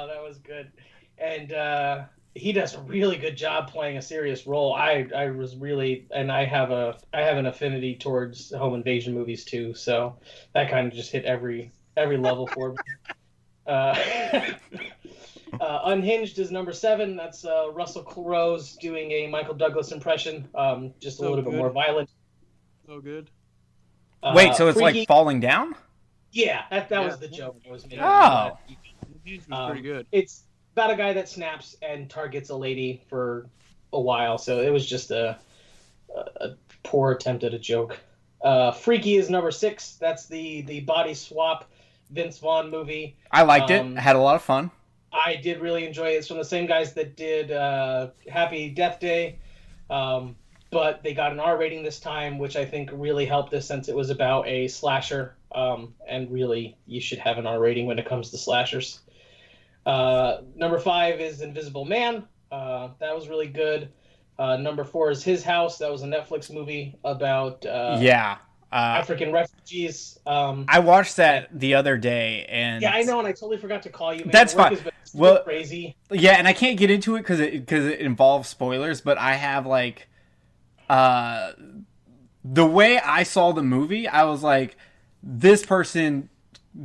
Speaker 8: that was good. And he does a really good job playing a serious role. I was really, and I have an affinity towards home invasion movies too. So that kind of just hit every level for me. Unhinged is number 7. That's Russell Crowe's doing a Michael Douglas impression, just a
Speaker 7: So
Speaker 8: little bit
Speaker 7: good.
Speaker 8: more violent.
Speaker 7: So good.
Speaker 6: Wait, so it's
Speaker 8: Freaky,
Speaker 6: like falling down?
Speaker 8: yeah, that
Speaker 7: Yeah.
Speaker 8: was the joke I was making.
Speaker 6: Oh.
Speaker 7: It was pretty good.
Speaker 8: It's about a guy that snaps and targets a lady for a while, so it was just a poor attempt at a joke. Freaky is number 6. That's the body swap Vince Vaughn movie.
Speaker 6: I liked it. Had a lot of fun.
Speaker 8: I did really enjoy it. It's from the same guys that did Happy Death Day, but they got an R rating this time, which I think really helped this since it was about a slasher. And really, you should have an R rating when it comes to slashers. Number 5 is Invisible Man. That was really good. Number 4 is His House. That was a Netflix movie about African refugees.
Speaker 6: I watched that the other day, and
Speaker 8: Yeah, I know, and I totally forgot to call you. Man.
Speaker 6: That's
Speaker 8: Work
Speaker 6: fine.
Speaker 8: has been so
Speaker 6: Well,
Speaker 8: crazy.
Speaker 6: yeah, and I can't get into it because it involves spoilers. But I have like, the way I saw the movie, I was like, this person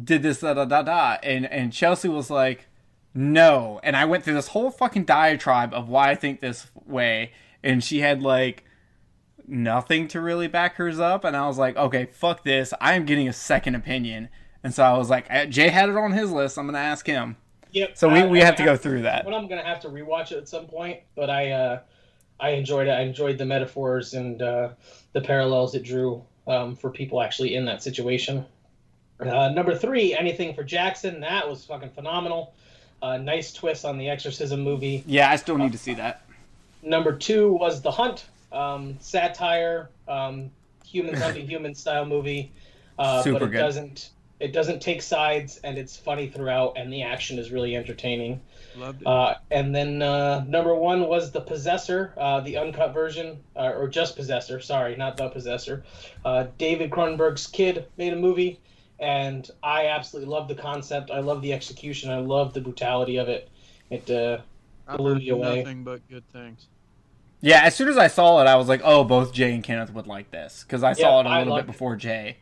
Speaker 6: did this da da da da, and Chelsea was like, no, and I went through this whole fucking diatribe of why I think this way, and she had like nothing to really back hers up, and I was like, okay, fuck this, I am getting a second opinion. And so I was like, Jay had it on his list, I'm gonna ask him.
Speaker 8: Yep.
Speaker 6: So we have to go through that.
Speaker 8: Well, I'm gonna have to rewatch it at some point, but I enjoyed it. I enjoyed the metaphors and the parallels it drew for people actually in that situation. Number 3, Anything for Jackson. That was fucking phenomenal. Nice twist on the Exorcism movie.
Speaker 6: Yeah, I still need to see that.
Speaker 8: Number 2 was The Hunt. Satire, humans hunting humans style movie.
Speaker 6: Super
Speaker 8: but
Speaker 6: good.
Speaker 8: It doesn't take sides, and it's funny throughout, and the action is really entertaining.
Speaker 7: Loved it.
Speaker 8: And then number 1 was The Possessor, the uncut version, or just Possessor. Sorry, not The Possessor. David Cronenberg's kid made a movie, and I absolutely love the concept. I love the execution. I love the brutality of it. It
Speaker 7: I've
Speaker 8: blew
Speaker 7: heard
Speaker 8: me away.
Speaker 7: nothing but good things.
Speaker 6: Yeah, as soon as I saw it, I was like, oh, both Jay and Kenneth would like this. Because I saw it a little bit before Jay.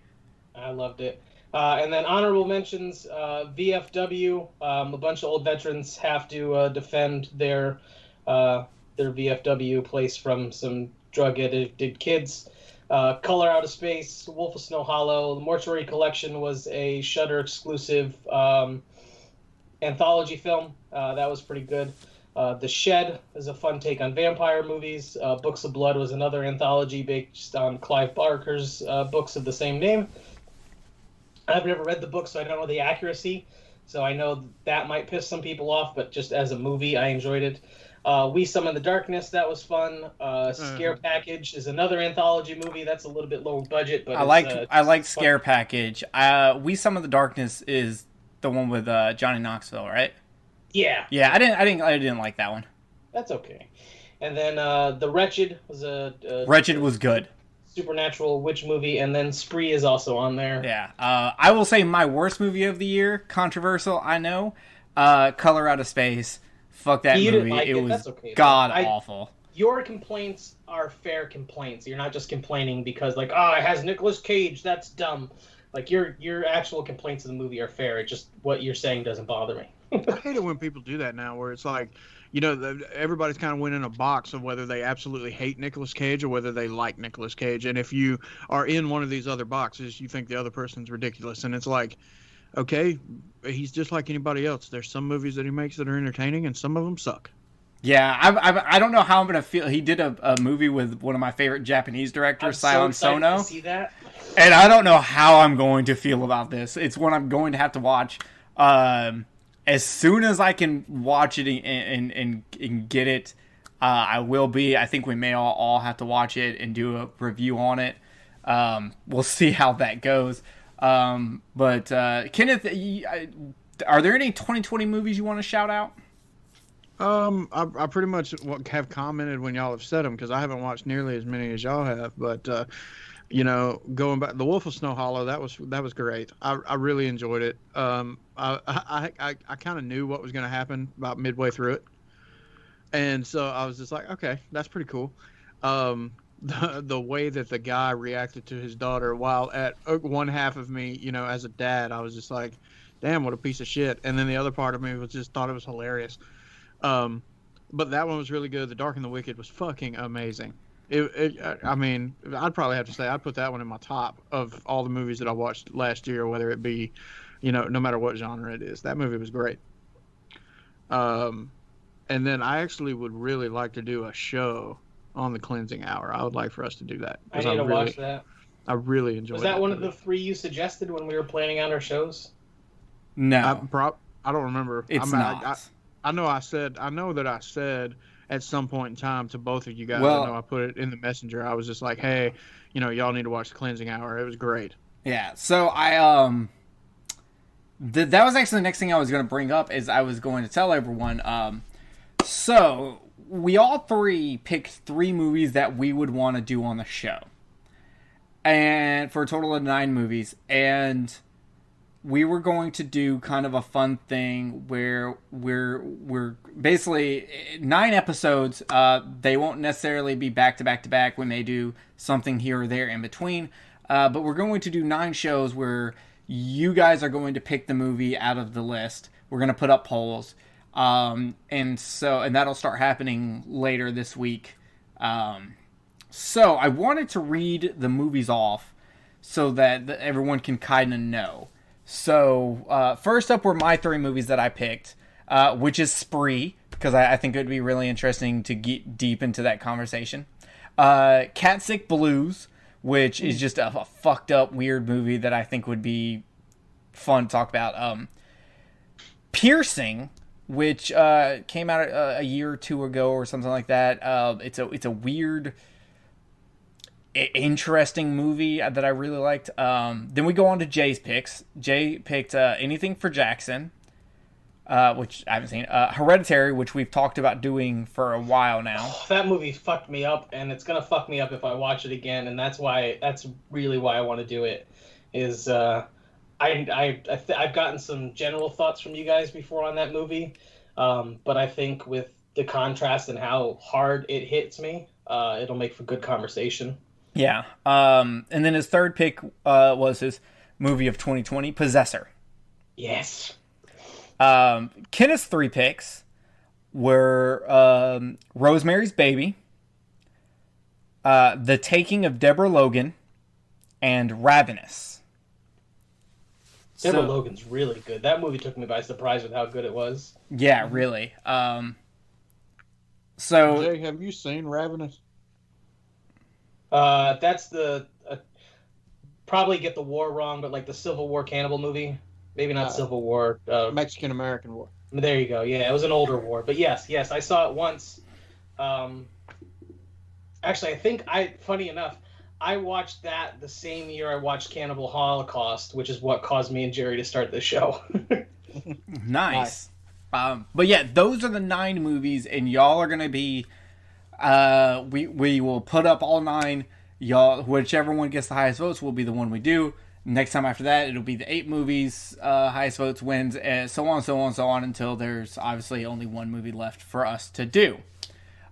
Speaker 8: I loved it. And then honorable mentions, VFW. A bunch of old veterans have to defend their VFW place from some drug-addicted kids. Color Out of Space, Wolf of Snow Hollow. The Mortuary Collection was a Shudder exclusive anthology film. That was pretty good. The Shed is a fun take on vampire movies. Books of Blood was another anthology based on Clive Barker's books of the same name. I've never read the book, so I don't know the accuracy. So I know that might piss some people off, but just as a movie, I enjoyed it. We Summon the Darkness, that was fun. Scare Package is another anthology movie. That's a little bit low budget, but
Speaker 6: I like Scare Package. We Summon the Darkness is the one with Johnny Knoxville, right?
Speaker 8: Yeah.
Speaker 6: Yeah, I didn't like that one.
Speaker 8: That's okay. And then The Wretched was
Speaker 6: Wretched was good.
Speaker 8: Supernatural witch movie, and then Spree is also on there.
Speaker 6: Yeah. I will say my worst movie of the year, controversial, I know, Color Out of Space. Fuck that
Speaker 8: You
Speaker 6: movie.
Speaker 8: didn't like it.
Speaker 6: Was
Speaker 8: That's okay.
Speaker 6: god awful.
Speaker 8: Your complaints are fair complaints. You're not just complaining because like, oh, it has Nicolas Cage, that's dumb. Like your actual complaints of the movie are fair. It's just what you're saying doesn't bother me.
Speaker 7: I hate it when people do that now, where it's like, you know, everybody's kind of went in a box of whether they absolutely hate Nicolas Cage or whether they like Nicolas Cage. And if you are in one of these other boxes, you think the other person's ridiculous. And it's like, okay, he's just like anybody else. There's some movies that he makes that are entertaining, and some of them suck.
Speaker 6: Yeah, I don't know how I'm gonna feel. He did a movie with one of my favorite Japanese directors, Sion Sono.
Speaker 8: To see that.
Speaker 6: And I don't know how I'm going to feel about this. It's one I'm going to have to watch. As soon as I can watch it and get it, I will be. I think we may all have to watch it and do a review on it. We'll see how that goes. But Kenneth, are there any 2020 movies you want to shout out?
Speaker 7: I pretty much have commented when y'all have said them because I haven't watched nearly as many as y'all have. But going back, The Wolf of Snow Hollow, that was great. I really enjoyed it. I kind of knew what was going to happen about midway through it, and so I was just like, okay, that's pretty cool. The way that the guy reacted to his daughter, while at one half of me, as a dad, I was just like, damn, what a piece of shit. And then the other part of me was just thought it was hilarious. But that one was really good. The Dark and the Wicked was fucking amazing. I mean, I'd probably have to say I'd put that one in my top of all the movies that I watched last year, whether it be, no matter what genre it is. That movie was great. And then I actually would really like to do a show on the Cleansing Hour. I would like for us to do that.
Speaker 8: I need to watch that.
Speaker 7: I really enjoyed it.
Speaker 8: Was that one of the 3 you suggested when we were planning on our shows?
Speaker 6: No.
Speaker 7: I don't remember.
Speaker 6: It's not.
Speaker 7: I know that I said at some point in time to both of you guys,
Speaker 6: Well,
Speaker 7: I know I put it in the messenger. I was just like, hey, y'all need to watch the Cleansing Hour. It was great.
Speaker 6: Yeah. So I that was actually the next thing I was going to bring up is I was going to tell everyone. So we all 3 picked 3 movies that we would want to do on the show, and for a total of 9 movies, and we were going to do kind of a fun thing where we're basically 9 episodes. They won't necessarily be back to back to back. We may do something here or there in between, but we're going to do 9 shows where you guys are going to pick the movie out of the list. We're going to put up polls, and that'll start happening later this week. So I wanted to read the movies off so that everyone can kind of know. So, first up were my 3 movies that I picked, which is Spree, because I think it would be really interesting to get deep into that conversation. Cat Sick Blues, which is just a fucked up, weird movie that I think would be fun to talk about. Piercing, which came out a year or 2 ago or something like that. It's a weird, interesting movie that I really liked. Then we go on to Jay's picks. Jay picked Anything for Jackson, which I haven't seen. Hereditary, which we've talked about doing for a while now.
Speaker 8: That movie fucked me up, and it's gonna fuck me up if I watch it again. And that's really why I want to do it. Is I've gotten some general thoughts from you guys before on that movie, but I think with the contrast and how hard it hits me, it'll make for good conversation.
Speaker 6: Yeah. And then his third pick was his movie of 2020, Possessor.
Speaker 8: Yes.
Speaker 6: Kenneth's 3 picks were Rosemary's Baby, The Taking of Deborah Logan, and Ravenous.
Speaker 8: Deborah Logan's really good. That movie took me by surprise with how good it was.
Speaker 6: Yeah, really.
Speaker 7: Jay, have you seen Ravenous?
Speaker 8: That's the probably get the war wrong, but like the Civil War cannibal movie. Maybe not Civil War.
Speaker 7: Mexican American War.
Speaker 8: There you go. Yeah, it was an older war, but yes, I saw it once. Actually, I think funny enough, I watched that the same year I watched Cannibal Holocaust, which is what caused me and Jerry to start this show.
Speaker 6: Nice. But yeah, those are the 9 movies, and y'all are gonna be. We will put up all 9. Y'all, whichever one gets the highest votes will be the one we do. Next time after that, it'll be the 8 movies, highest votes wins, and so on until there's obviously only 1 movie left for us to do.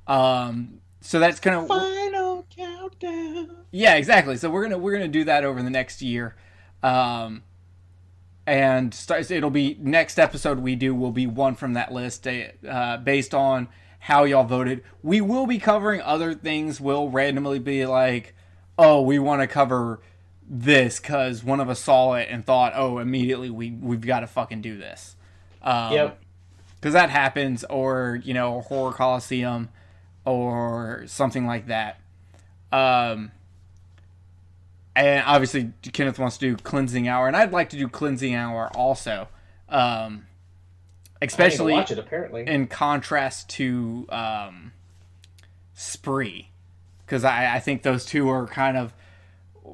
Speaker 6: So that's kind of
Speaker 7: final countdown.
Speaker 6: Yeah, exactly. So we're gonna do that over the next year, and it'll be next episode we do will be one from that list, based on how y'all voted. We will be covering other things. We'll randomly be like, oh, we want to cover this because one of us saw it and thought, oh, immediately we've got to fucking do this.
Speaker 8: Yep.
Speaker 6: Because that happens, or Horror Coliseum, or something like that. And obviously Kenneth wants to do Cleansing Hour, and I'd like to do Cleansing Hour also. Especially
Speaker 8: I need to watch it, apparently.
Speaker 6: in contrast to Spree, because I think those two are kind of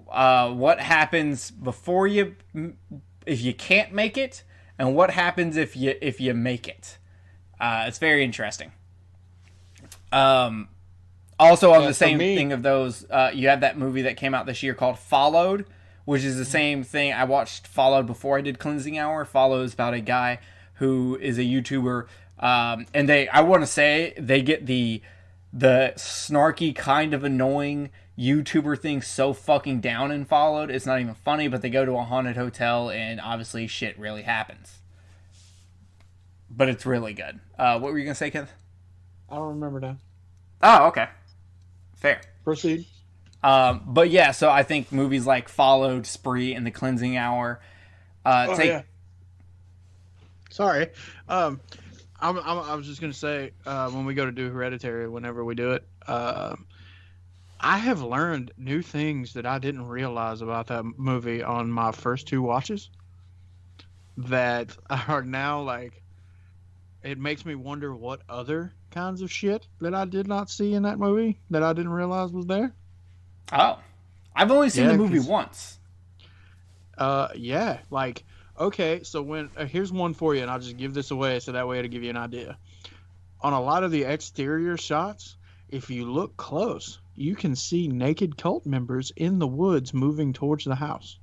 Speaker 6: what happens before you, if you can't make it, and what happens if you make it. It's very interesting. Also, on the same thing of those, you have that movie that came out this year called Followed, which is the same thing. I watched Followed before I did Cleansing Hour. Followed is about a guy who is a YouTuber, and I want to say they get the snarky, kind of annoying YouTuber thing so fucking down in Followed. It's not even funny, but they go to a haunted hotel, and obviously shit really happens. But it's really good. What were you going to say, Kenneth?
Speaker 7: I don't remember now.
Speaker 6: Oh, okay. Fair.
Speaker 7: Proceed.
Speaker 6: But yeah, so I think movies like Followed, Spree, and The Cleansing Hour
Speaker 7: Yeah. Sorry. I was just going to say, when we go to do Hereditary, whenever we do it, I have learned new things that I didn't realize about that movie on my first two watches that are now like, it makes me wonder what other kinds of shit that I did not see in that movie that I didn't realize was there.
Speaker 6: Oh. I've only seen the movie once.
Speaker 7: Yeah, like, okay, so when here's one for you, and I'll just give this away so that way it'll give you an idea. On a lot of the exterior shots, if you look close, you can see naked cult members in the woods moving towards the house.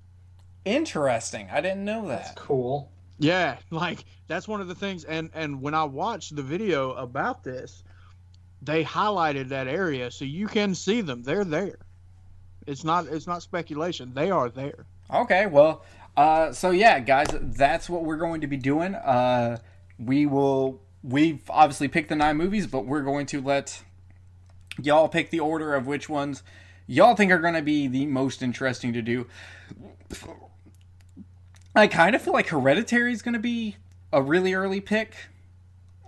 Speaker 6: Interesting. I didn't know that.
Speaker 8: That's cool.
Speaker 7: Yeah, like, that's one of the things, and when I watched the video about this, they highlighted that area so you can see them. They're there. It's not speculation. They are there.
Speaker 6: Okay, well, so yeah, guys, that's what we're going to be doing. We've obviously picked the 9 movies, but we're going to let y'all pick the order of which ones y'all think are going to be the most interesting to do. I kind of feel like Hereditary is going to be a really early pick.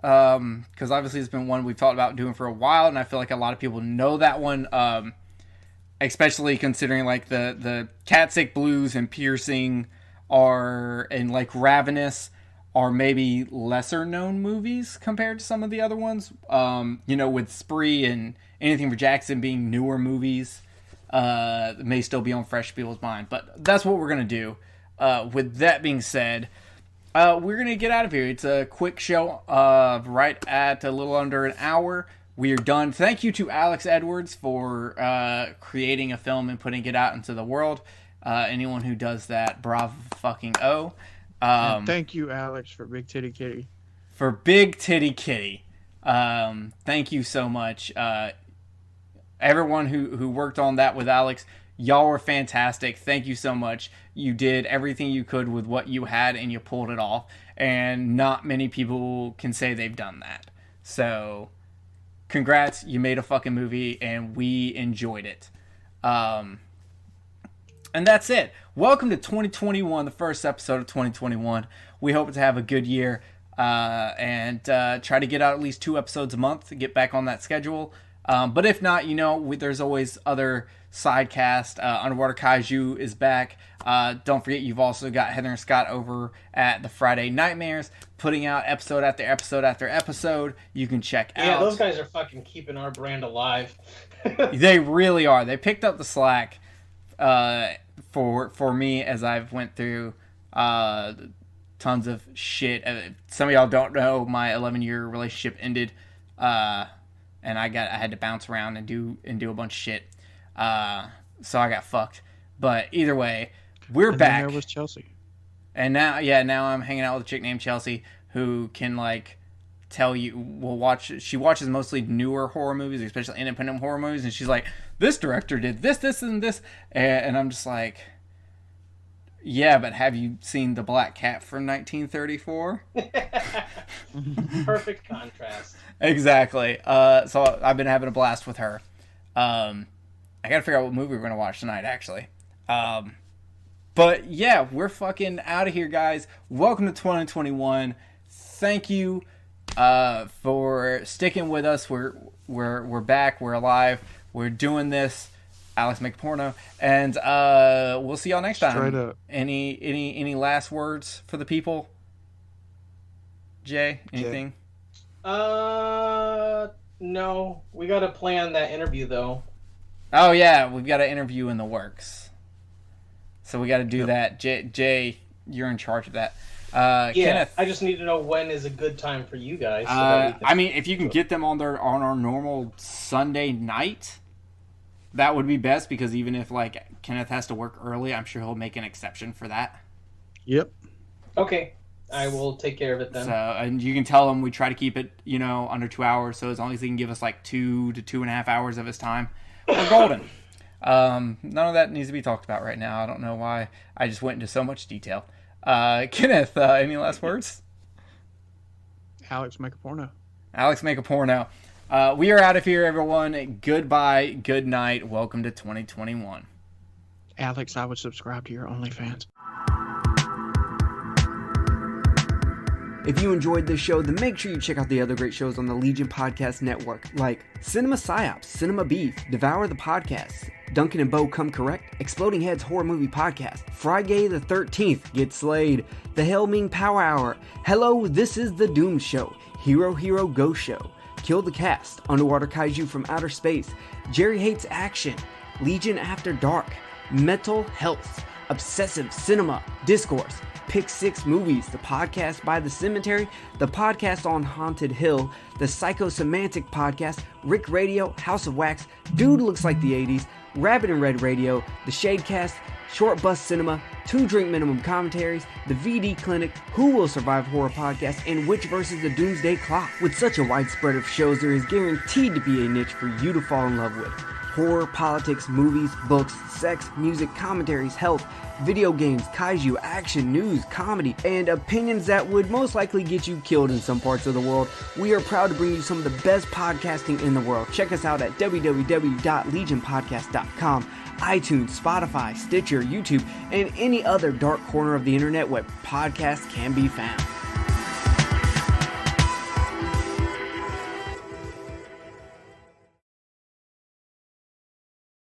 Speaker 6: Because obviously it's been one we've talked about doing for a while, and I feel like a lot of people know that one. Especially considering like the Cat Sick Blues and Piercing and like Ravenous are maybe lesser known movies compared to some of the other ones. With Spree and Anything for Jackson being newer movies, may still be on fresh people's mind. But that's what we're going to do. With that being said, we're going to get out of here. It's a quick show, right at a little under an hour. We are done. Thank you to Alex Edwards for creating a film and putting it out into the world. Anyone who does that, bravo fucking O.
Speaker 7: And thank you, Alex, for Big Titty Kitty.
Speaker 6: For Big Titty Kitty. Thank you so much. Everyone who worked on that with Alex, y'all were fantastic. Thank you so much. You did everything you could with what you had, and you pulled it off. And not many people can say they've done that. So, congrats. You made a fucking movie, and we enjoyed it. And that's it. Welcome to 2021, the first episode of 2021. We hope to have a good year and try to get out at least 2 episodes a month to get back on that schedule. But if not, there's always other sidecast. Underwater Kaiju is back. Don't forget, you've also got Heather and Scott over at the Friday Nightmares, putting out episode after episode after episode. You can check out.
Speaker 8: Yeah, those guys are fucking keeping our brand alive.
Speaker 6: They really are. They picked up the slack for me as I've went through tons of shit. Some of y'all don't know, my 11-year relationship ended, and I had to bounce around and do a bunch of shit. So I got fucked. But either way, we're back.
Speaker 7: And there was Chelsea.
Speaker 6: And now I'm hanging out with a chick named Chelsea who can like tell you, she watches mostly newer horror movies, especially independent horror movies, and she's like, this director did this, and this, and I'm just like, yeah, but have you seen The Black Cat from 1934?
Speaker 8: Perfect contrast.
Speaker 6: Exactly. So I've been having a blast with her. I gotta figure out what movie we're gonna watch tonight, actually. But yeah, we're fucking out of here, guys. Welcome to 2021. Thank you for sticking with us. We're back. We're alive. We're doing this. Alex make porno, and we'll see y'all next time.
Speaker 7: Straight up.
Speaker 6: Any last words for the people? Jay, anything?
Speaker 8: No. We gotta plan that interview though.
Speaker 6: Oh yeah, we've got an interview in the works. So we got to do that. Jay, you're in charge of that.
Speaker 8: Yeah,
Speaker 6: Kenneth,
Speaker 8: I just need to know when is a good time for you guys. So that we can...
Speaker 6: I mean, if you can get them on our normal Sunday night, that would be best, because even if like Kenneth has to work early, I'm sure he'll make an exception for that.
Speaker 7: Yep.
Speaker 8: Okay, I will take care of it then.
Speaker 6: So, and you can tell him we try to keep it, under 2 hours. So as long as he can give us like 2 to 2.5 hours of his time, we're golden. None of that needs to be talked about right now. I don't know why I just went into so much detail. Kenneth, any last words?
Speaker 7: Alex, make a porno.
Speaker 6: Alex, make a porno. We are out of here, everyone. Goodbye, good night. Welcome to 2021.
Speaker 7: Alex, I would subscribe to your OnlyFans.
Speaker 5: If you enjoyed this show, then make sure you check out the other great shows on the Legion Podcast Network, like Cinema Psyops, Cinema Beef, Devour the Podcast, Duncan and Bo Come Correct, Exploding Heads Horror Movie Podcast, Friday the 13th, Get Slayed, The Hellming Power Hour, Hello, This is the Doom Show, Hero Hero Go Show, Kill the Cast, Underwater Kaiju from Outer Space, Jerry Hates Action, Legion After Dark, Mental Health, Obsessive Cinema, Discourse, Pick 6 Movies, the podcast by The Cemetery, the podcast on Haunted Hill, the Psychosemantic Podcast, Rick Radio, House of Wax, Dude Looks Like the 80s, Rabbit and Red Radio, the Shadecast, Short Bus Cinema, 2 Drink Minimum Commentaries, the VD Clinic, Who Will Survive Horror Podcast, and Witch vs. the Doomsday Clock. With such a wide spread of shows, there is guaranteed to be a niche for you to fall in love with. Horror, politics, movies, books, sex, music, commentaries, health, video games, kaiju, action, news, comedy, and opinions that would most likely get you killed in some parts of the world. We are proud to bring you some of the best podcasting in the world. Check us out at www.legionpodcast.com, iTunes, Spotify, Stitcher, YouTube, and any other dark corner of the internet where podcasts can be found.